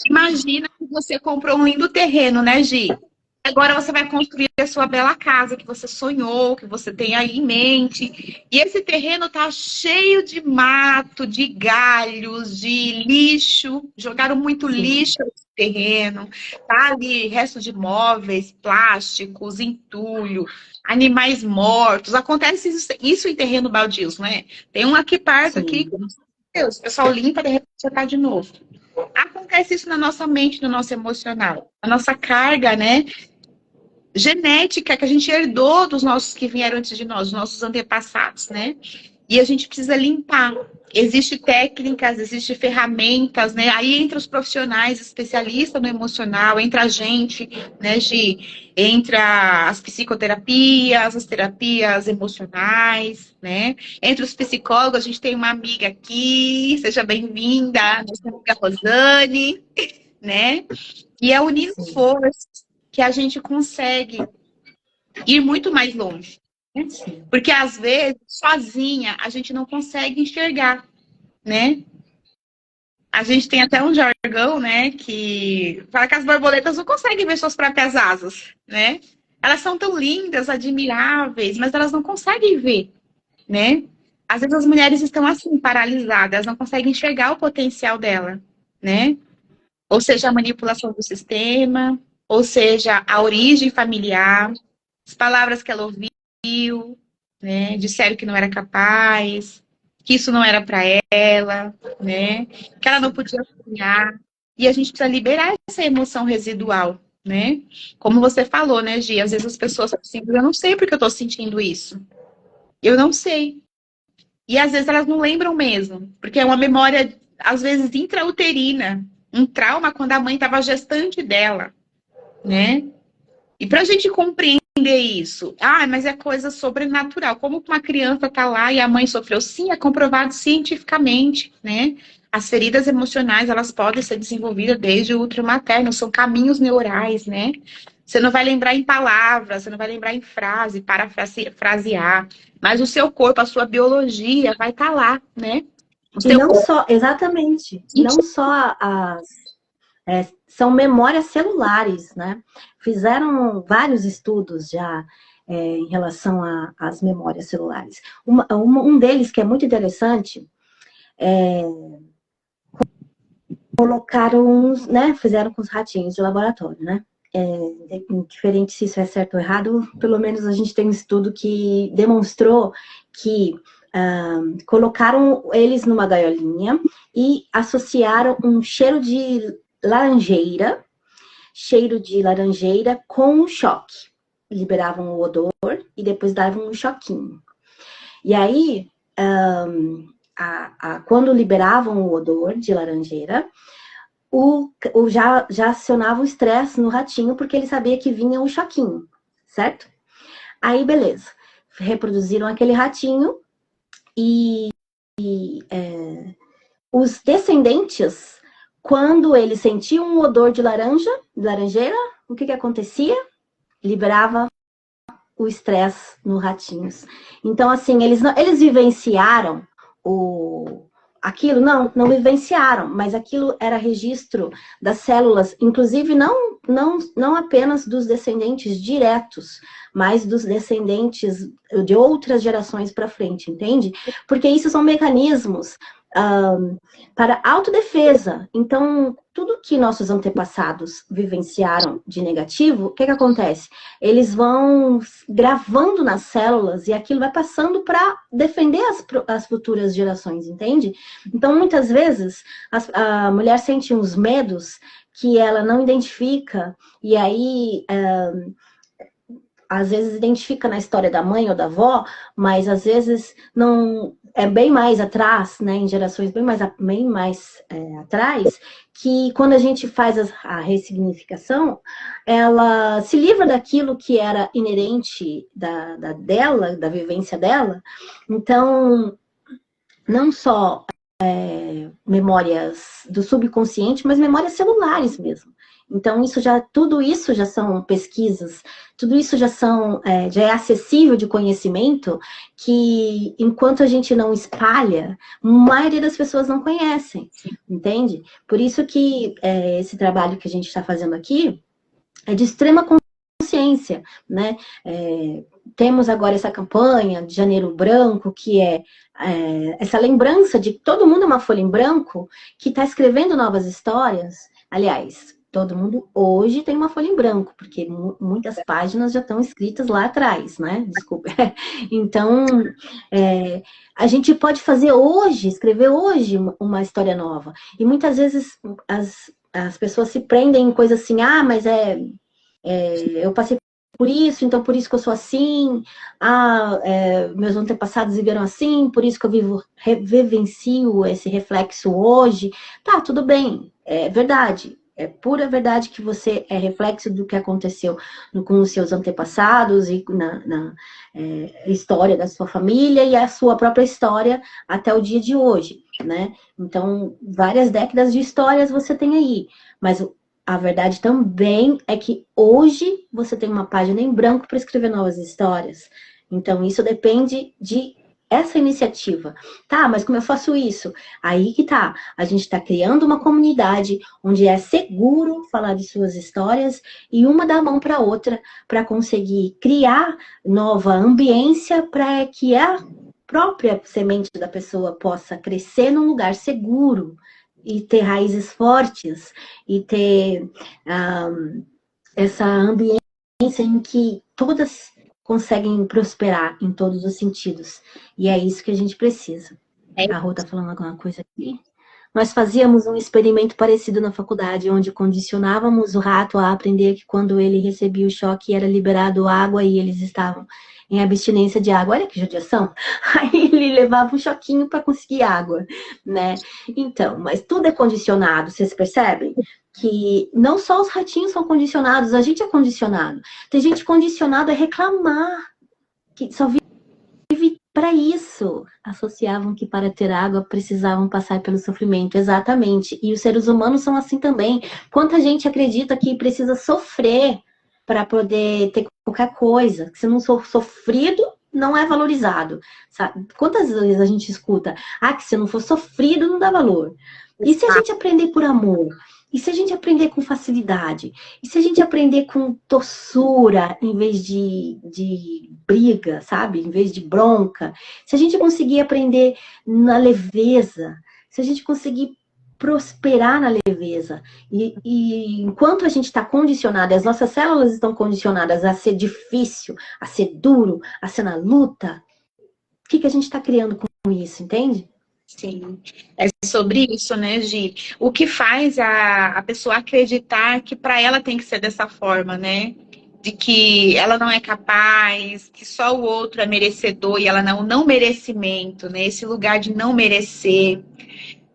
Imagina que você comprou um lindo terreno, né, Gi? Agora você vai construir a sua bela casa que você sonhou, que você tem aí em mente. E esse terreno tá cheio de mato, de galhos, de lixo. Jogaram muito lixo nesse terreno. Tá ali resto de móveis, plásticos, entulho, animais mortos. Acontece isso em terreno baldios, não é? Tem um aqui perto, aqui, meu Deus, o pessoal limpa, de repente já tá de novo. Acontece isso na nossa mente, no nosso emocional. A nossa carga, né? Genética que a gente herdou dos nossos que vieram antes de nós, dos nossos antepassados, né? E a gente precisa limpar. Existem técnicas, existem ferramentas, né? Aí entra os profissionais especialistas no emocional, entra a gente, né, Gi? Entra as psicoterapias, as terapias emocionais, né? Entre os psicólogos, a gente tem uma amiga aqui, seja bem-vinda, nossa amiga Rosane, né? E é unindo forças que a gente consegue ir muito mais longe. Né? Porque, às vezes, sozinha, a gente não consegue enxergar, né? A gente tem até um jargão, né, que fala que as borboletas não conseguem ver suas próprias asas, né? Elas são tão lindas, admiráveis, mas elas não conseguem ver, né? Às vezes as mulheres estão assim, paralisadas, não conseguem enxergar o potencial dela, né? Ou seja, a manipulação do sistema, ou seja, a origem familiar, as palavras que ela ouviu, né? Disseram que não era capaz, que isso não era para ela, né? Que ela não podia sonhar. E a gente precisa liberar essa emoção residual, né? Como você falou, né, Gi? Às vezes as pessoas falam assim, eu não sei porque eu tô sentindo isso. Eu não sei. E às vezes elas não lembram mesmo, porque é uma memória, às vezes, intrauterina, um trauma quando a mãe estava gestante dela, né? E para a gente compreender isso, mas é coisa sobrenatural. Como que uma criança está lá e a mãe sofreu? Sim, é comprovado cientificamente, né? As feridas emocionais, elas podem ser desenvolvidas desde o útero materno, são caminhos neurais, né? Você não vai lembrar em palavras, você não vai lembrar em frase, parafrasear, mas o seu corpo, a sua biologia vai estar lá, né? E não só, exatamente, não só são memórias celulares, né? Fizeram vários estudos já em relação às memórias celulares. Um deles que é muito interessante, colocaram, né? Fizeram com os ratinhos de laboratório, né? Indiferente se isso é certo ou errado, pelo menos a gente tem um estudo que demonstrou que colocaram eles numa gaiolinha e associaram um cheiro de laranjeira com um choque. Liberavam o odor e depois davam um choquinho. E aí, quando liberavam o odor de laranjeira, já acionava o estresse no ratinho, porque ele sabia que vinha um choquinho, certo? Aí, beleza. Reproduziram aquele ratinho e os descendentes, quando eles sentiam um odor de laranjeira, o que acontecia? Liberava o estresse no ratinhos. Então, assim, eles vivenciaram aquilo? Não vivenciaram, mas aquilo era registro das células, inclusive não apenas dos descendentes diretos, mas dos descendentes de outras gerações para frente, entende? Porque isso são mecanismos para autodefesa. Então, tudo que nossos antepassados vivenciaram de negativo, o que acontece? Eles vão gravando nas células e aquilo vai passando para defender as futuras gerações, entende? Então, muitas vezes, a mulher sente uns medos que ela não identifica, e aí, às vezes, identifica na história da mãe ou da avó, mas às vezes não é bem mais atrás, né, em gerações bem mais atrás, que quando a gente faz a ressignificação, ela se livra daquilo que era inerente dela, da vivência dela. Então, não só memórias do subconsciente, mas memórias celulares mesmo. Então, tudo isso já são pesquisas, tudo isso já é acessível de conhecimento que, enquanto a gente não espalha, a maioria das pessoas não conhecem, entende? Por isso que esse trabalho que a gente está fazendo aqui é de extrema consciência, né? Temos agora essa campanha de Janeiro Branco, que é essa lembrança de que todo mundo é uma folha em branco, que está escrevendo novas histórias. Aliás, todo mundo hoje tem uma folha em branco, porque muitas páginas já estão escritas lá atrás, né? Desculpa. Então, a gente pode escrever hoje uma história nova. E muitas vezes as pessoas se prendem em coisas assim, mas eu passei por isso, então por isso que eu sou assim, meus antepassados viveram assim, por isso que eu vivencio esse reflexo hoje. Tá, tudo bem, é verdade. É pura verdade que você é reflexo do que aconteceu com os seus antepassados e na história da sua família e a sua própria história até o dia de hoje, né? Então, várias décadas de histórias você tem aí. Mas a verdade também é que hoje você tem uma página em branco para escrever novas histórias. Então, isso depende de essa iniciativa. Tá, mas como eu faço isso? Aí que tá. A gente está criando uma comunidade onde é seguro falar de suas histórias e uma dá a mão para a outra para conseguir criar nova ambiência para que a própria semente da pessoa possa crescer num lugar seguro e ter raízes fortes e ter essa ambiência em que todas conseguem prosperar em todos os sentidos. E é isso que a gente precisa. A Rô tá falando alguma coisa aqui? Nós fazíamos um experimento parecido na faculdade, onde condicionávamos o rato a aprender que quando ele recebia o choque era liberado água e eles estavam em abstinência de água. Olha que judiação! Aí ele levava um choquinho para conseguir água, né? Então, mas tudo é condicionado, vocês percebem? Que não só os ratinhos são condicionados, a gente é condicionado. Tem gente condicionada a reclamar, que só vive para isso. Associavam que para ter água precisavam passar pelo sofrimento. Exatamente. E os seres humanos são assim também. Quanta gente acredita que precisa sofrer para poder ter qualquer coisa? Se não for sofrido, não é valorizado. Sabe? Quantas vezes a gente escuta, que se não for sofrido, não dá valor. E se a gente aprender por amor? E se a gente aprender com facilidade? E se a gente aprender com doçura, em vez de briga, sabe? Em vez de bronca? Se a gente conseguir aprender na leveza, se a gente conseguir prosperar na leveza, e enquanto a gente está condicionado, as nossas células estão condicionadas a ser difícil, a ser duro, a ser na luta, o que a gente está criando com isso, entende? Sim, é sobre isso, né, Gi? O que faz a pessoa acreditar que para ela tem que ser dessa forma, né? De que ela não é capaz, que só o outro é merecedor e ela não merecimento, né? Esse lugar de não merecer,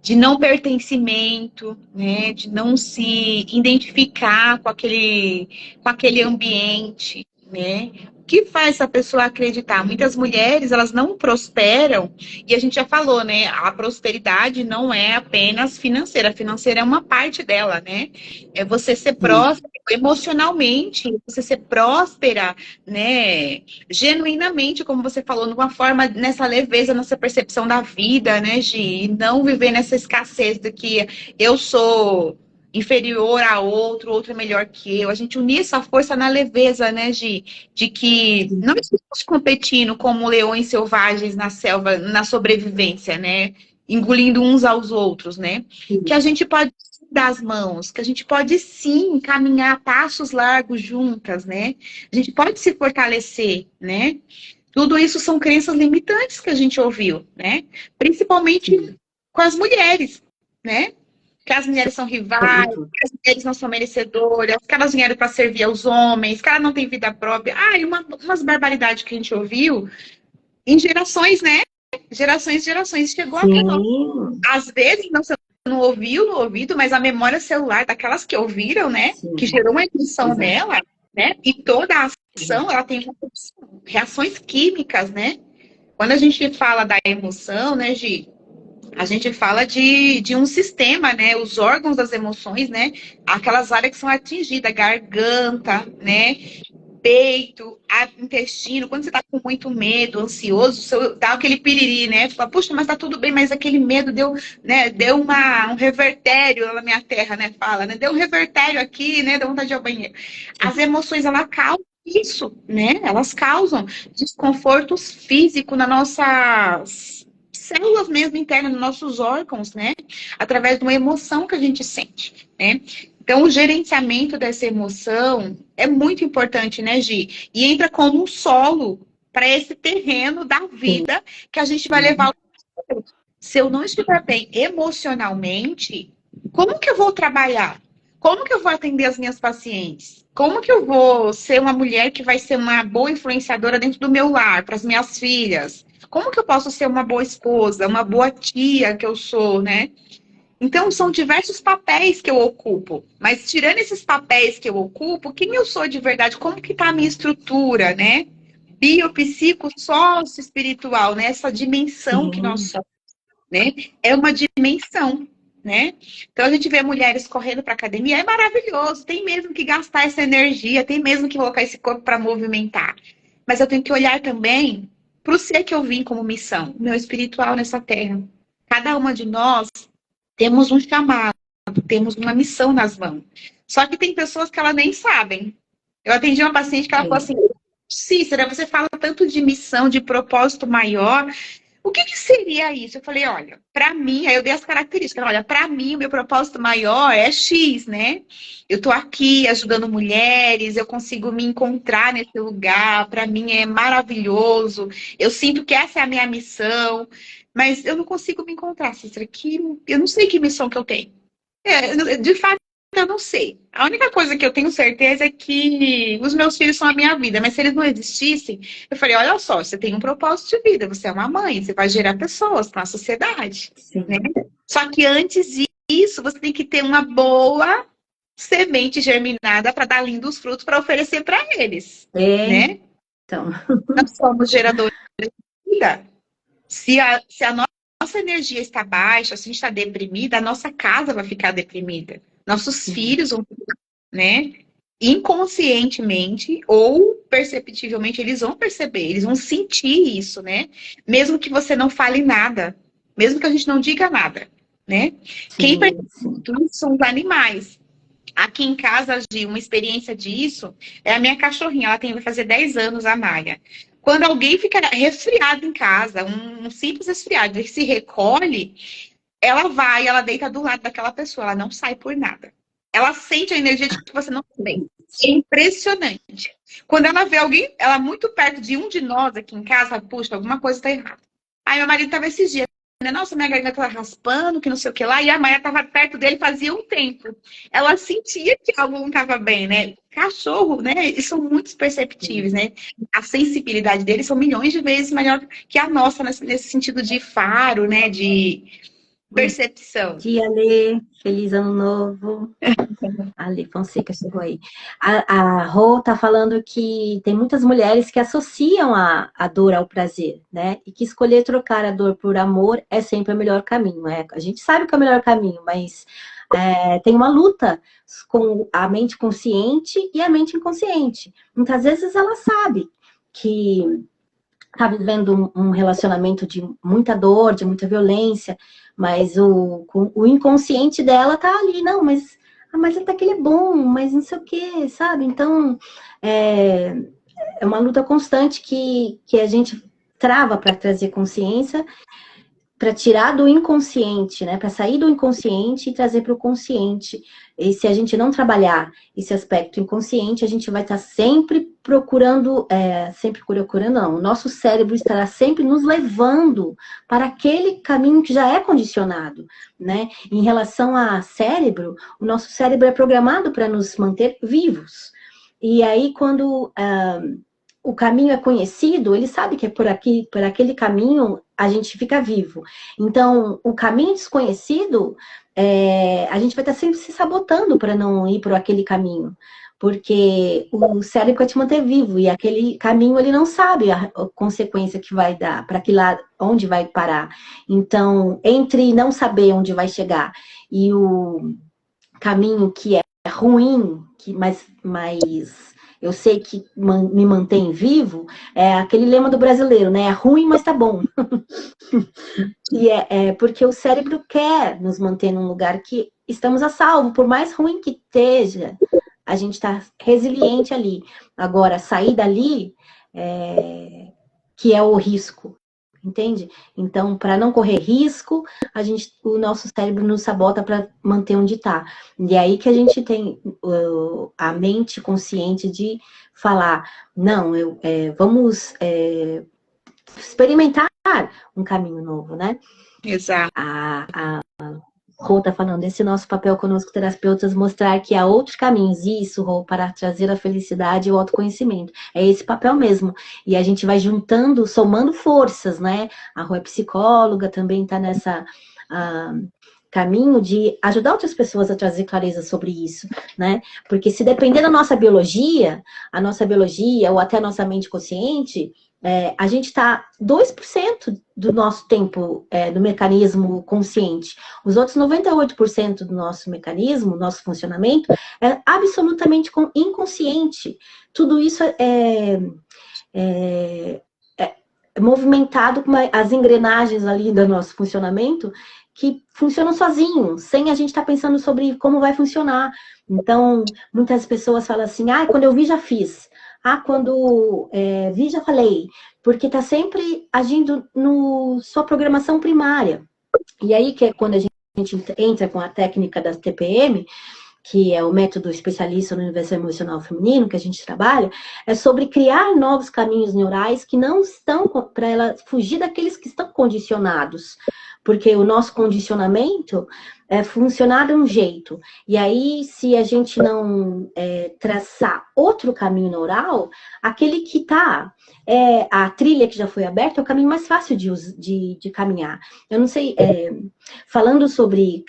de não pertencimento, né? De não se identificar com aquele ambiente, né? O que faz essa pessoa acreditar? Muitas mulheres, elas não prosperam, e a gente já falou, né? A prosperidade não é apenas financeira. A financeira é uma parte dela, né? É você ser próspero emocionalmente, você ser próspera, né? Genuinamente, como você falou, numa forma, nessa leveza, nessa percepção da vida, né, Gi? E não viver nessa escassez do que eu sou inferior a outro é melhor que eu. A gente unir essa força na leveza, né, Gi? De que não estamos competindo como leões selvagens na selva, na sobrevivência, né? Engolindo uns aos outros, né? Que a gente pode das mãos, que a gente pode sim caminhar passos largos juntas, né? A gente pode se fortalecer, né? Tudo isso são crenças limitantes que a gente ouviu, né? Principalmente com as mulheres, né? Que as mulheres são rivais, que as mulheres não são merecedoras, que elas vieram para servir aos homens, que elas não têm vida própria. Ah, e umas barbaridades que a gente ouviu em gerações, né? Gerações e gerações. Chegou até nós. Às vezes não, você não ouviu no ouvido, mas a memória celular daquelas que ouviram, né? Sim. Que gerou uma emoção nela, né? E toda a ação, ela tem reações químicas, né? Quando a gente fala da emoção, né, Gi? A gente fala de um sistema, né? Os órgãos das emoções, né? Aquelas áreas que são atingidas, garganta, né? Peito, intestino. Quando você tá com muito medo, ansioso, dá aquele piriri, né? Fala, puxa, mas tá tudo bem, mas aquele medo deu, né? Deu um revertério na minha terra, né? Fala, né? Deu um revertério aqui, né? Deu vontade de ir ao banheiro. As emoções, elas causam isso, né? Elas causam desconfortos físicos nas nossas células mesmo internas, nos nossos órgãos, né? Através de uma emoção que a gente sente, né? Então, o gerenciamento dessa emoção é muito importante, né, Gi? E entra como um solo para esse terreno da vida que a gente vai levar. Se eu não estiver bem emocionalmente, como que eu vou trabalhar? Como que eu vou atender as minhas pacientes? Como que eu vou ser uma mulher que vai ser uma boa influenciadora dentro do meu lar, para as minhas filhas? Como que eu posso ser uma boa esposa, uma boa tia que eu sou, né? Então, são diversos papéis que eu ocupo. Mas, tirando esses papéis que eu ocupo, quem eu sou de verdade? Como que está a minha estrutura, né? Bio, psico, sócio espiritual, né? Essa dimensão que nós somos, né? É uma dimensão, né? Então, a gente vê mulheres correndo para academia, é maravilhoso. Tem mesmo que gastar essa energia, tem mesmo que colocar esse corpo para movimentar. Mas eu tenho que olhar também para o ser que eu vim como missão, o meu espiritual nessa terra. Cada uma de nós temos um chamado, temos uma missão nas mãos. Só que tem pessoas que elas nem sabem. Eu atendi uma paciente que ela falou assim, Cícera, você fala tanto de missão, de propósito maior, o que seria isso? Eu falei, olha, para mim, aí eu dei as características, olha, para mim o meu propósito maior é X, né? Eu tô aqui ajudando mulheres, eu consigo me encontrar nesse lugar, para mim é maravilhoso, eu sinto que essa é a minha missão, mas eu não consigo me encontrar, Cícera, eu não sei que missão que eu tenho. De fato, eu não sei. A única coisa que eu tenho certeza é que os meus filhos são a minha vida, mas se eles não existissem, eu falei, olha só, você tem um propósito de vida, você é uma mãe, você vai gerar pessoas para a sociedade. Né? Só que antes disso, você tem que ter uma boa semente germinada para dar lindos frutos para oferecer para eles. Né? Então. Nós somos geradores de vida. Se a nossa energia está baixa, se a gente está deprimida, a nossa casa vai ficar deprimida. Nossos filhos vão, né? Inconscientemente ou perceptivelmente, eles vão perceber, eles vão sentir isso, né? Mesmo que você não fale nada, mesmo que a gente não diga nada, né? Quem percebe tudo são os animais. Aqui em casa, Gi, uma experiência disso é a minha cachorrinha, vai fazer 10 anos, a Maia. Quando alguém fica resfriado em casa, um simples resfriado, ele se recolhe, ela deita do lado daquela pessoa, ela não sai por nada. Ela sente a energia de que você não tem. É impressionante. Quando ela vê alguém, ela muito perto de um de nós aqui em casa, puxa, alguma coisa está errada. Aí meu marido estava esses dias, né? Nossa, minha garganta tá raspando, que não sei o que lá, e a Maia estava perto dele fazia um tempo. Ela sentia que algo não estava bem, né? Cachorro, né? Eles são muito perceptíveis, né? A sensibilidade deles são milhões de vezes maior que a nossa, nesse sentido de faro, né? De percepção. Dia, Lê. Feliz ano novo. A Lê Fonseca chegou aí. A Rô tá falando que tem muitas mulheres que associam a dor ao prazer, né? E que escolher trocar a dor por amor é sempre o melhor caminho. A gente sabe que é o melhor caminho, mas tem uma luta com a mente consciente e a mente inconsciente. Muitas vezes ela sabe que tá vivendo um relacionamento de muita dor, de muita violência, mas o inconsciente dela tá ali, não, mas até que ele é bom, mas não sei o que, sabe? Então, é uma luta constante que a gente trava para trazer consciência, para tirar do inconsciente, né? Para sair do inconsciente e trazer para o consciente. E se a gente não trabalhar esse aspecto inconsciente, a gente vai estar sempre procurando, não. O nosso cérebro estará sempre nos levando para aquele caminho que já é condicionado, né? Em relação a cérebro, o nosso cérebro é programado para nos manter vivos. E aí, quando o caminho é conhecido, ele sabe que é por aquele caminho a gente fica vivo. Então, o caminho desconhecido, a gente vai estar sempre se sabotando para não ir por aquele caminho. Porque o cérebro quer te manter vivo e aquele caminho ele não sabe a consequência que vai dar, para que lá onde vai parar. Então, entre não saber onde vai chegar e o caminho que é ruim, mas eu sei que me mantém vivo, é aquele lema do brasileiro, né? É ruim, mas tá bom. E porque o cérebro quer nos manter num lugar que estamos a salvo, por mais ruim que esteja, a gente está resiliente ali. Agora, sair dali, que é o risco, entende? Então, para não correr risco, o nosso cérebro nos sabota para manter onde está. E aí que a gente tem a mente consciente de falar, não, vamos experimentar um caminho novo, né? Exato. A Rô está falando, esse nosso papel conosco, terapeutas, mostrar que há outros caminhos, isso, Rô, para trazer a felicidade e o autoconhecimento. É esse papel mesmo. E a gente vai juntando, somando forças, né? A Rô é psicóloga, também está nessa caminho de ajudar outras pessoas a trazer clareza sobre isso, né? Porque se depender da nossa biologia, ou até a nossa mente consciente, a gente está 2% do nosso tempo do mecanismo consciente. Os outros 98% do nosso mecanismo, nosso funcionamento, é absolutamente inconsciente. Tudo isso é movimentado com as engrenagens ali do nosso funcionamento que funcionam sozinhos, sem a gente estar pensando sobre como vai funcionar. Então, muitas pessoas falam assim, quando eu vi, já fiz. Quando vi, já falei. Porque está sempre agindo na sua programação primária. E aí, que é quando a gente entra com a técnica da TPM, que é o método especialista no universo emocional feminino, que a gente trabalha, é sobre criar novos caminhos neurais que não estão, para ela fugir daqueles que estão condicionados. Porque o nosso condicionamento é funcionar de um jeito. E aí, se a gente não traçar outro caminho neural, aquele que está, a trilha que já foi aberta, é o caminho mais fácil de caminhar. Eu não sei, falando sobre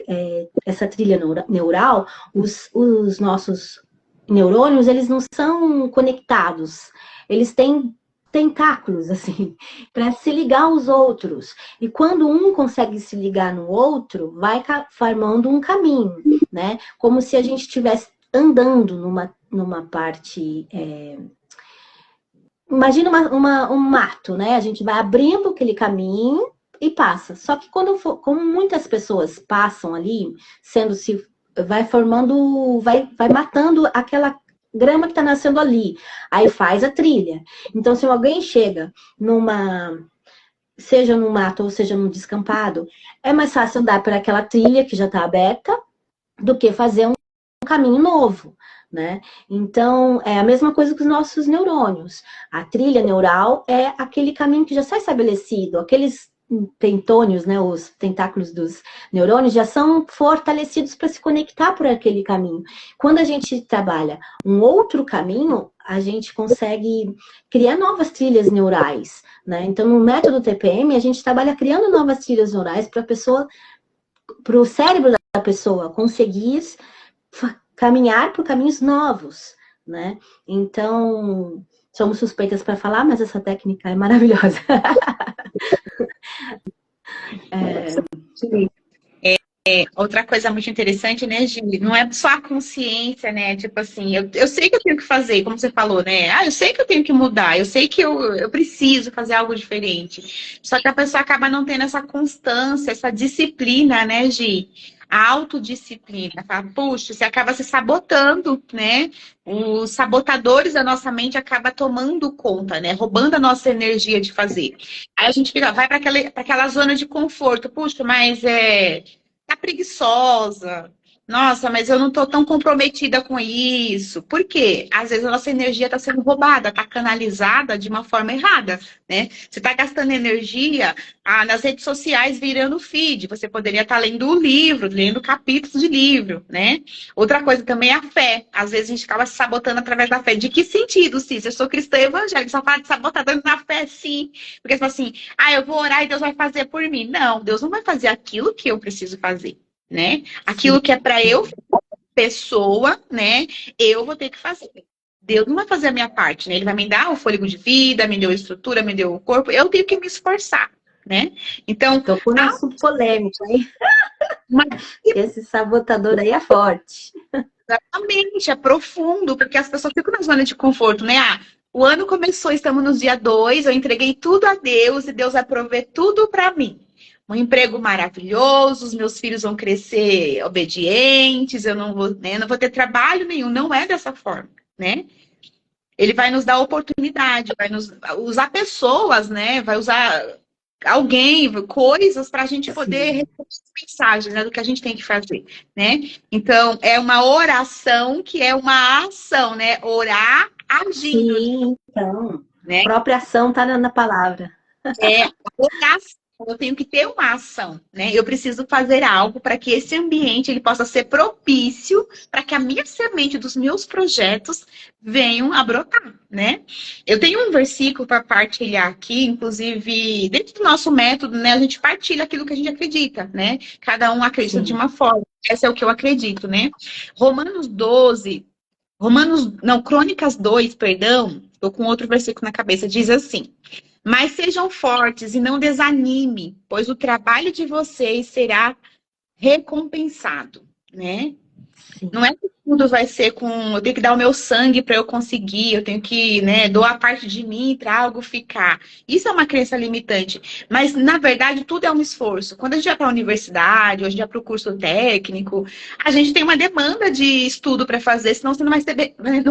essa trilha neural, os nossos neurônios, eles não são conectados. Eles têm tentáculos, assim, para se ligar aos outros. E quando um consegue se ligar no outro, vai formando um caminho, né? Como se a gente estivesse andando numa parte... Imagina um mato, né? A gente vai abrindo aquele caminho e passa. Só que como muitas pessoas passam ali, vai formando, vai matando aquela grama que está nascendo ali. Aí faz a trilha. Então, se alguém chega seja no mato ou seja no descampado, é mais fácil andar por aquela trilha que já está aberta do que fazer um caminho novo, né? Então, é a mesma coisa com os nossos neurônios. A trilha neural é aquele caminho que já está estabelecido, aqueles pentônios, né, os tentáculos dos neurônios já são fortalecidos para se conectar por aquele caminho. Quando a gente trabalha um outro caminho, a gente consegue criar novas trilhas neurais, né? Então, no método TPM, a gente trabalha criando novas trilhas neurais para o cérebro da pessoa conseguir caminhar por caminhos novos, né? Então, somos suspeitas para falar, mas essa técnica é maravilhosa. Outra coisa muito interessante, né, Gi? Não é só a consciência, né? Tipo assim, eu sei que eu tenho que fazer, como você falou, né? Eu sei que eu tenho que mudar, eu sei que eu preciso fazer algo diferente. Só que a pessoa acaba não tendo essa constância, essa disciplina, né, Gi? A autodisciplina. Fala, puxa, você acaba se sabotando, né? Os sabotadores da nossa mente acabam tomando conta, né? Roubando a nossa energia de fazer. Aí a gente fica, vai para aquela zona de conforto. Puxa, mas tá preguiçosa. Nossa, mas eu não tô tão comprometida com isso. Por quê? Às vezes a nossa energia está sendo roubada, está canalizada de uma forma errada, né? Você está gastando energia nas redes sociais virando feed. Você poderia estar lendo um livro, lendo capítulos de livro, né? Outra coisa também é a fé. Às vezes a gente acaba se sabotando através da fé. De que sentido, Cis? Eu sou cristã evangélica, só fala de sabotador na fé, sim. Porque você fala assim, eu vou orar e Deus vai fazer por mim. Não, Deus não vai fazer aquilo que eu preciso fazer, né? Aquilo que é para eu, pessoa, né? Eu vou ter que fazer. Deus não vai fazer a minha parte, né? Ele vai me dar o fôlego de vida, me deu a estrutura, me deu o corpo. Eu tenho que me esforçar, né? Então, tô com um assunto polêmico, hein? uma... Esse sabotador aí é forte. Exatamente, é profundo, porque as pessoas ficam na zona de conforto, né? O ano começou, estamos no dia 2, eu entreguei tudo a Deus e Deus vai prover tudo para mim. Um emprego maravilhoso, os meus filhos vão crescer obedientes, eu não vou, né, não vou ter trabalho nenhum, não é dessa forma, né? Ele vai nos dar oportunidade, vai nos usar pessoas, né? Vai usar alguém, coisas para a gente poder receber as mensagens, né, do que a gente tem que fazer, né? Então, é uma oração que é uma ação, né? Orar agindo, Sim, então, né? a própria ação tá na palavra. Oração. Eu tenho que ter uma ação, né? Eu preciso fazer algo para que esse ambiente ele possa ser propício para que a minha semente dos meus projetos venham a brotar, né? Eu tenho um versículo para partilhar aqui, inclusive, dentro do nosso método, né? A gente partilha aquilo que a gente acredita, né? Cada um acredita de uma forma. Essa é o que eu acredito, né? Crônicas 2, perdão, estou com outro versículo na cabeça, diz assim: mas sejam fortes e não desanime, pois o trabalho de vocês será recompensado, né? Sim. Não é que tudo vai ser eu tenho que dar o meu sangue para eu conseguir, eu tenho que, né, doar parte de mim para algo ficar. Isso é uma crença limitante. Mas, na verdade, tudo é um esforço. Quando a gente vai para a universidade, ou a gente vai para o curso técnico, a gente tem uma demanda de estudo para fazer, senão você não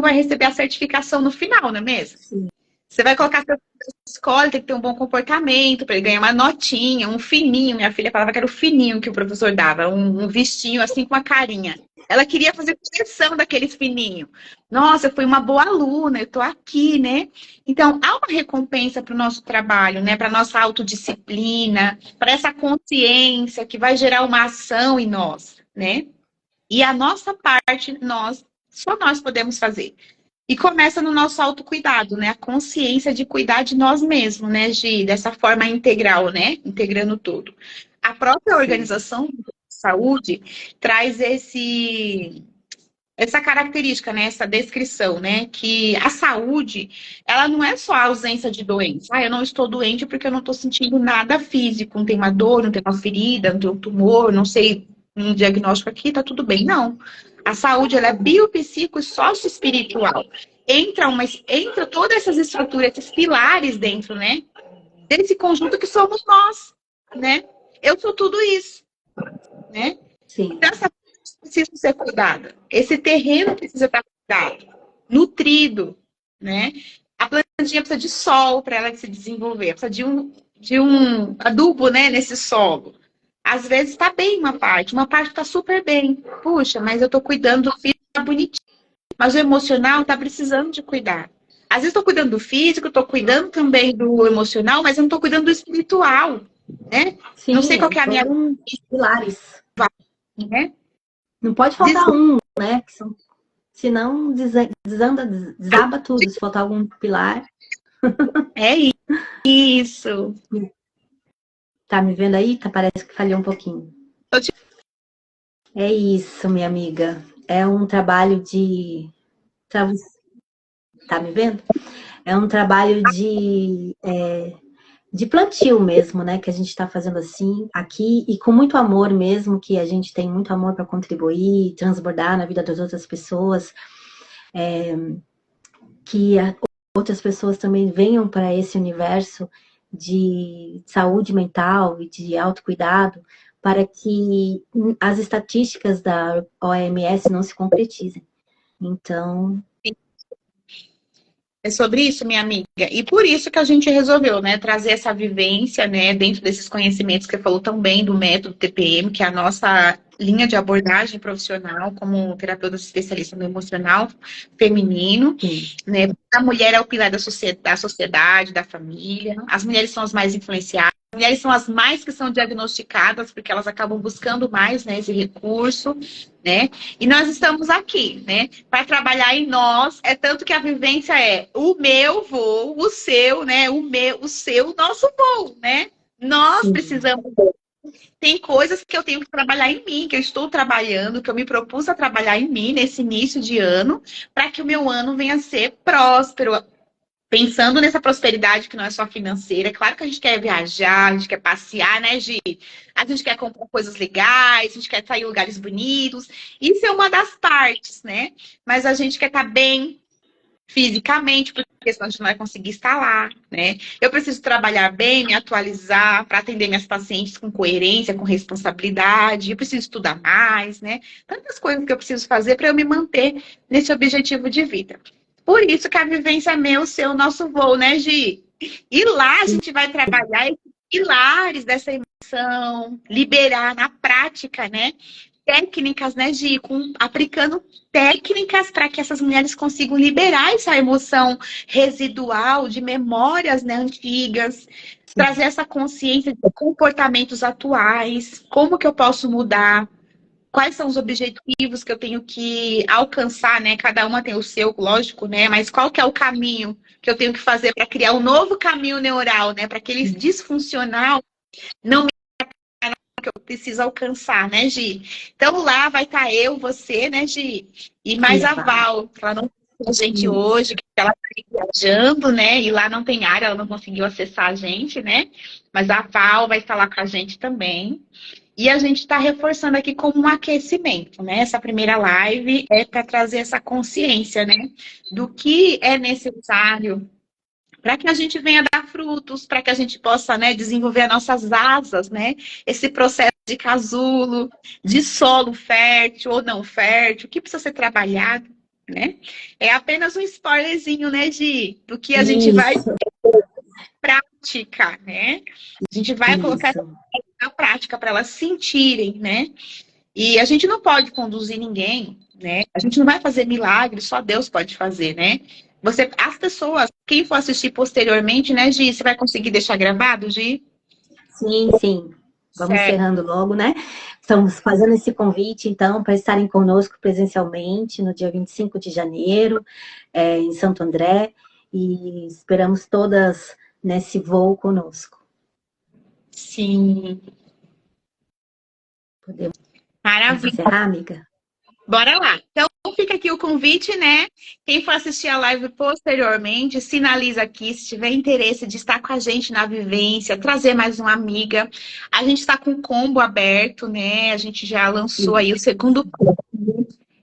vai receber a certificação no final, não é mesmo? Sim. Você vai colocar seu filho na escola, tem que ter um bom comportamento para ele ganhar uma notinha, um fininho. Minha filha falava que era o fininho que o professor dava, um vestinho assim com uma carinha. Ela queria fazer coleção daqueles fininhos. Nossa, eu fui uma boa aluna, eu tô aqui, né? Então, há uma recompensa para o nosso trabalho, né? Para nossa autodisciplina, para essa consciência que vai gerar uma ação em nós, né? E a nossa parte, só nós podemos fazer. E começa no nosso autocuidado, né? A consciência de cuidar de nós mesmos, né, Gi? Dessa forma integral, né? Integrando tudo. A própria Organização de Saúde traz essa característica, né? Essa descrição, né? Que a saúde, ela não é só a ausência de doença. Eu não estou doente porque eu não estou sentindo nada físico. Não tem uma dor, não tem uma ferida, não tem um tumor, não sei um diagnóstico aqui, tá tudo bem. Não. A saúde, ela é biopsico e socioespiritual. Entra todas essas estruturas, esses pilares dentro, né? Desse conjunto que somos nós, né? Eu sou tudo isso, né? Sim. Então, essa precisa ser cuidada. Esse terreno precisa estar cuidado, nutrido, né? A plantinha precisa de sol para ela se desenvolver, precisa de um adubo, né, nesse solo. Às vezes está bem uma parte está super bem. Puxa, mas eu estou cuidando do físico, tá bonitinho. Mas o emocional está precisando de cuidar. Às vezes estou cuidando do físico, estou cuidando também do emocional, mas eu não estou cuidando do espiritual, né? Sim, não sei qual que é a minha... pilares. Né? Não pode faltar um, né? Senão desaba tudo, se faltar algum pilar. É isso. Tá me vendo aí? Parece que falhou um pouquinho. É isso, minha amiga. É um trabalho de... Tá me vendo? É um trabalho de plantio mesmo, né? Que a gente está fazendo assim, aqui, e com muito amor mesmo, que a gente tem muito amor para contribuir, transbordar na vida das outras pessoas, que outras pessoas também venham para esse universo de saúde mental e de autocuidado, para que as estatísticas da OMS não se concretizem. Então... É sobre isso, minha amiga. E por isso que a gente resolveu, né, trazer essa vivência, né, dentro desses conhecimentos que você falou tão bem do método TPM, que é a nossa linha de abordagem profissional como terapeuta especialista no emocional feminino, né? A mulher é o pilar da sociedade, da família. As mulheres são as mais influenciadas. As mulheres são as mais que são diagnosticadas, porque elas acabam buscando mais, né, esse recurso, né? E nós estamos aqui, né, para trabalhar em nós. É tanto que a vivência é o meu voo, o seu, né, o meu, o seu, o nosso voo, né? Nós precisamos. Tem coisas que eu tenho que trabalhar em mim, que eu estou trabalhando, que eu me propus a trabalhar em mim nesse início de ano, para que o meu ano venha a ser próspero. Pensando nessa prosperidade que não é só financeira, é claro que a gente quer viajar, a gente quer passear, né, Gi? A gente quer comprar coisas legais, a gente quer sair em lugares bonitos. Isso é uma das partes, né? Mas a gente quer estar bem fisicamente, porque senão a gente não vai conseguir estar lá, né? Eu preciso trabalhar bem, me atualizar para atender minhas pacientes com coerência, com responsabilidade. Eu preciso estudar mais, né? Tantas coisas que eu preciso fazer para eu me manter nesse objetivo de vida. Por isso que a vivência é meu, seu, nosso voo, né, Gi? E lá a gente vai trabalhar esses pilares dessa emoção, liberar na prática, né? Técnicas, né, Gi? Aplicando técnicas para que essas mulheres consigam liberar essa emoção residual de memórias, né, antigas, trazer essa consciência de comportamentos atuais, como que eu posso mudar, quais são os objetivos que eu tenho que alcançar, né? Cada uma tem o seu, lógico, né? Mas qual que é o caminho que eu tenho que fazer para criar um novo caminho neural, né? Para aquele disfuncional não me que eu preciso alcançar, né, Gi? Então lá vai estar eu, você, né, Gi? E mais a Val, que ela não tem a gente hoje, que ela está viajando, né? E lá não tem área, ela não conseguiu acessar a gente, né? Mas a Val vai estar lá com a gente também. E a gente está reforçando aqui como um aquecimento, né? Essa primeira live é para trazer essa consciência, né? Do que é necessário para que a gente venha dar frutos, para que a gente possa, né, desenvolver as nossas asas, né? Esse processo de casulo, de solo fértil ou não fértil, o que precisa ser trabalhado, né? É apenas um spoilerzinho, né, Gi? Do que a gente vai prática, né? A gente vai colocar na prática para elas sentirem, né? E a gente não pode conduzir ninguém, né? A gente não vai fazer milagres, só Deus pode fazer, né? As pessoas, quem for assistir posteriormente, né, Gi? Você vai conseguir deixar gravado, Gi? Sim, sim. Vamos encerrando logo, né? Estamos fazendo esse convite, então, para estarem conosco presencialmente no dia 25 de janeiro, em Santo André, e esperamos todas nesse voo conosco. Sim. Podemos Maravilha. encerrar, amiga? Bora lá. Então, fica aqui o convite, né? Quem for assistir a live posteriormente, sinaliza aqui se tiver interesse de estar com a gente na vivência, trazer mais uma amiga. A gente está com o combo aberto, né? A gente já lançou aí o segundo combo.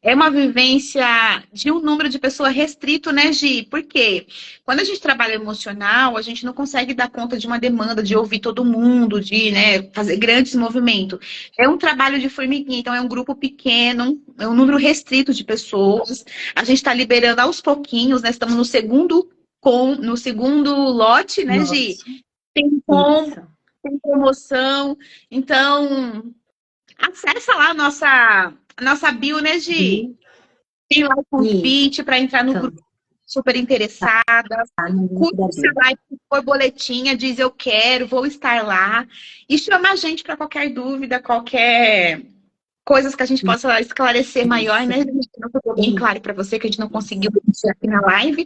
É uma vivência de um número de pessoas restrito, né, Gi? Por quê? Quando a gente trabalha emocional, a gente não consegue dar conta de uma demanda, de ouvir todo mundo, de, né, fazer grandes movimentos. É um trabalho de formiguinha, então é um grupo pequeno, é um número restrito de pessoas. A gente está liberando aos pouquinhos, né? Estamos no segundo lote, né, Gi? Tem promoção. Então, acessa lá a nossa bio, né, Gi? Tem lá o convite para entrar no grupo super interessada. Curte a live por boletinha, diz eu quero, vou estar lá. E chama a gente para qualquer dúvida, qualquer coisas que a gente possa esclarecer maior, né? Não ficou bem claro para você que a gente não conseguiu aqui na live.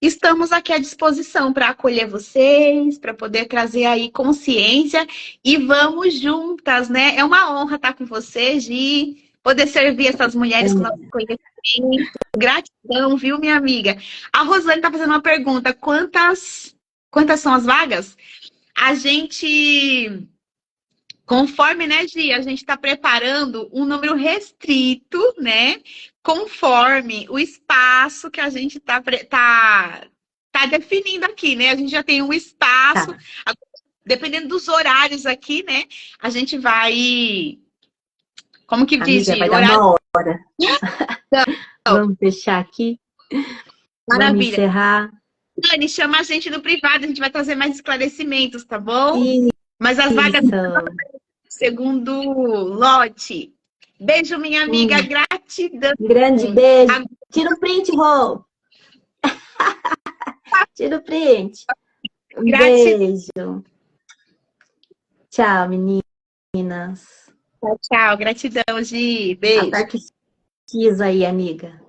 Estamos aqui à disposição para acolher vocês, para poder trazer aí consciência e vamos juntas, né? É uma honra estar com vocês, Gi, poder servir essas mulheres com nosso conhecimento. Gratidão, viu, minha amiga? A Rosane está fazendo uma pergunta: quantas são as vagas? A gente, conforme, né, Gi, a gente está preparando um número restrito, né? Conforme o espaço que a gente tá definindo aqui, né? A gente já tem um espaço. dependendo dos horários aqui, né? A gente vai. Como que diz? Amiga, vai dar Horário. uma hora. Vamos fechar aqui? Vamos Maravilha. encerrar? Dani, chama a gente no privado, a gente vai trazer mais esclarecimentos, tá bom? Isso. Mas as vagas, segundo lote. Beijo, minha amiga, gratidão. Grande beijo. Tira o print, Rô. Tira o print. Um beijo. Tchau, meninas. Tchau, tchau. Gratidão, Gi. Beijo. Aperta o X aí, amiga.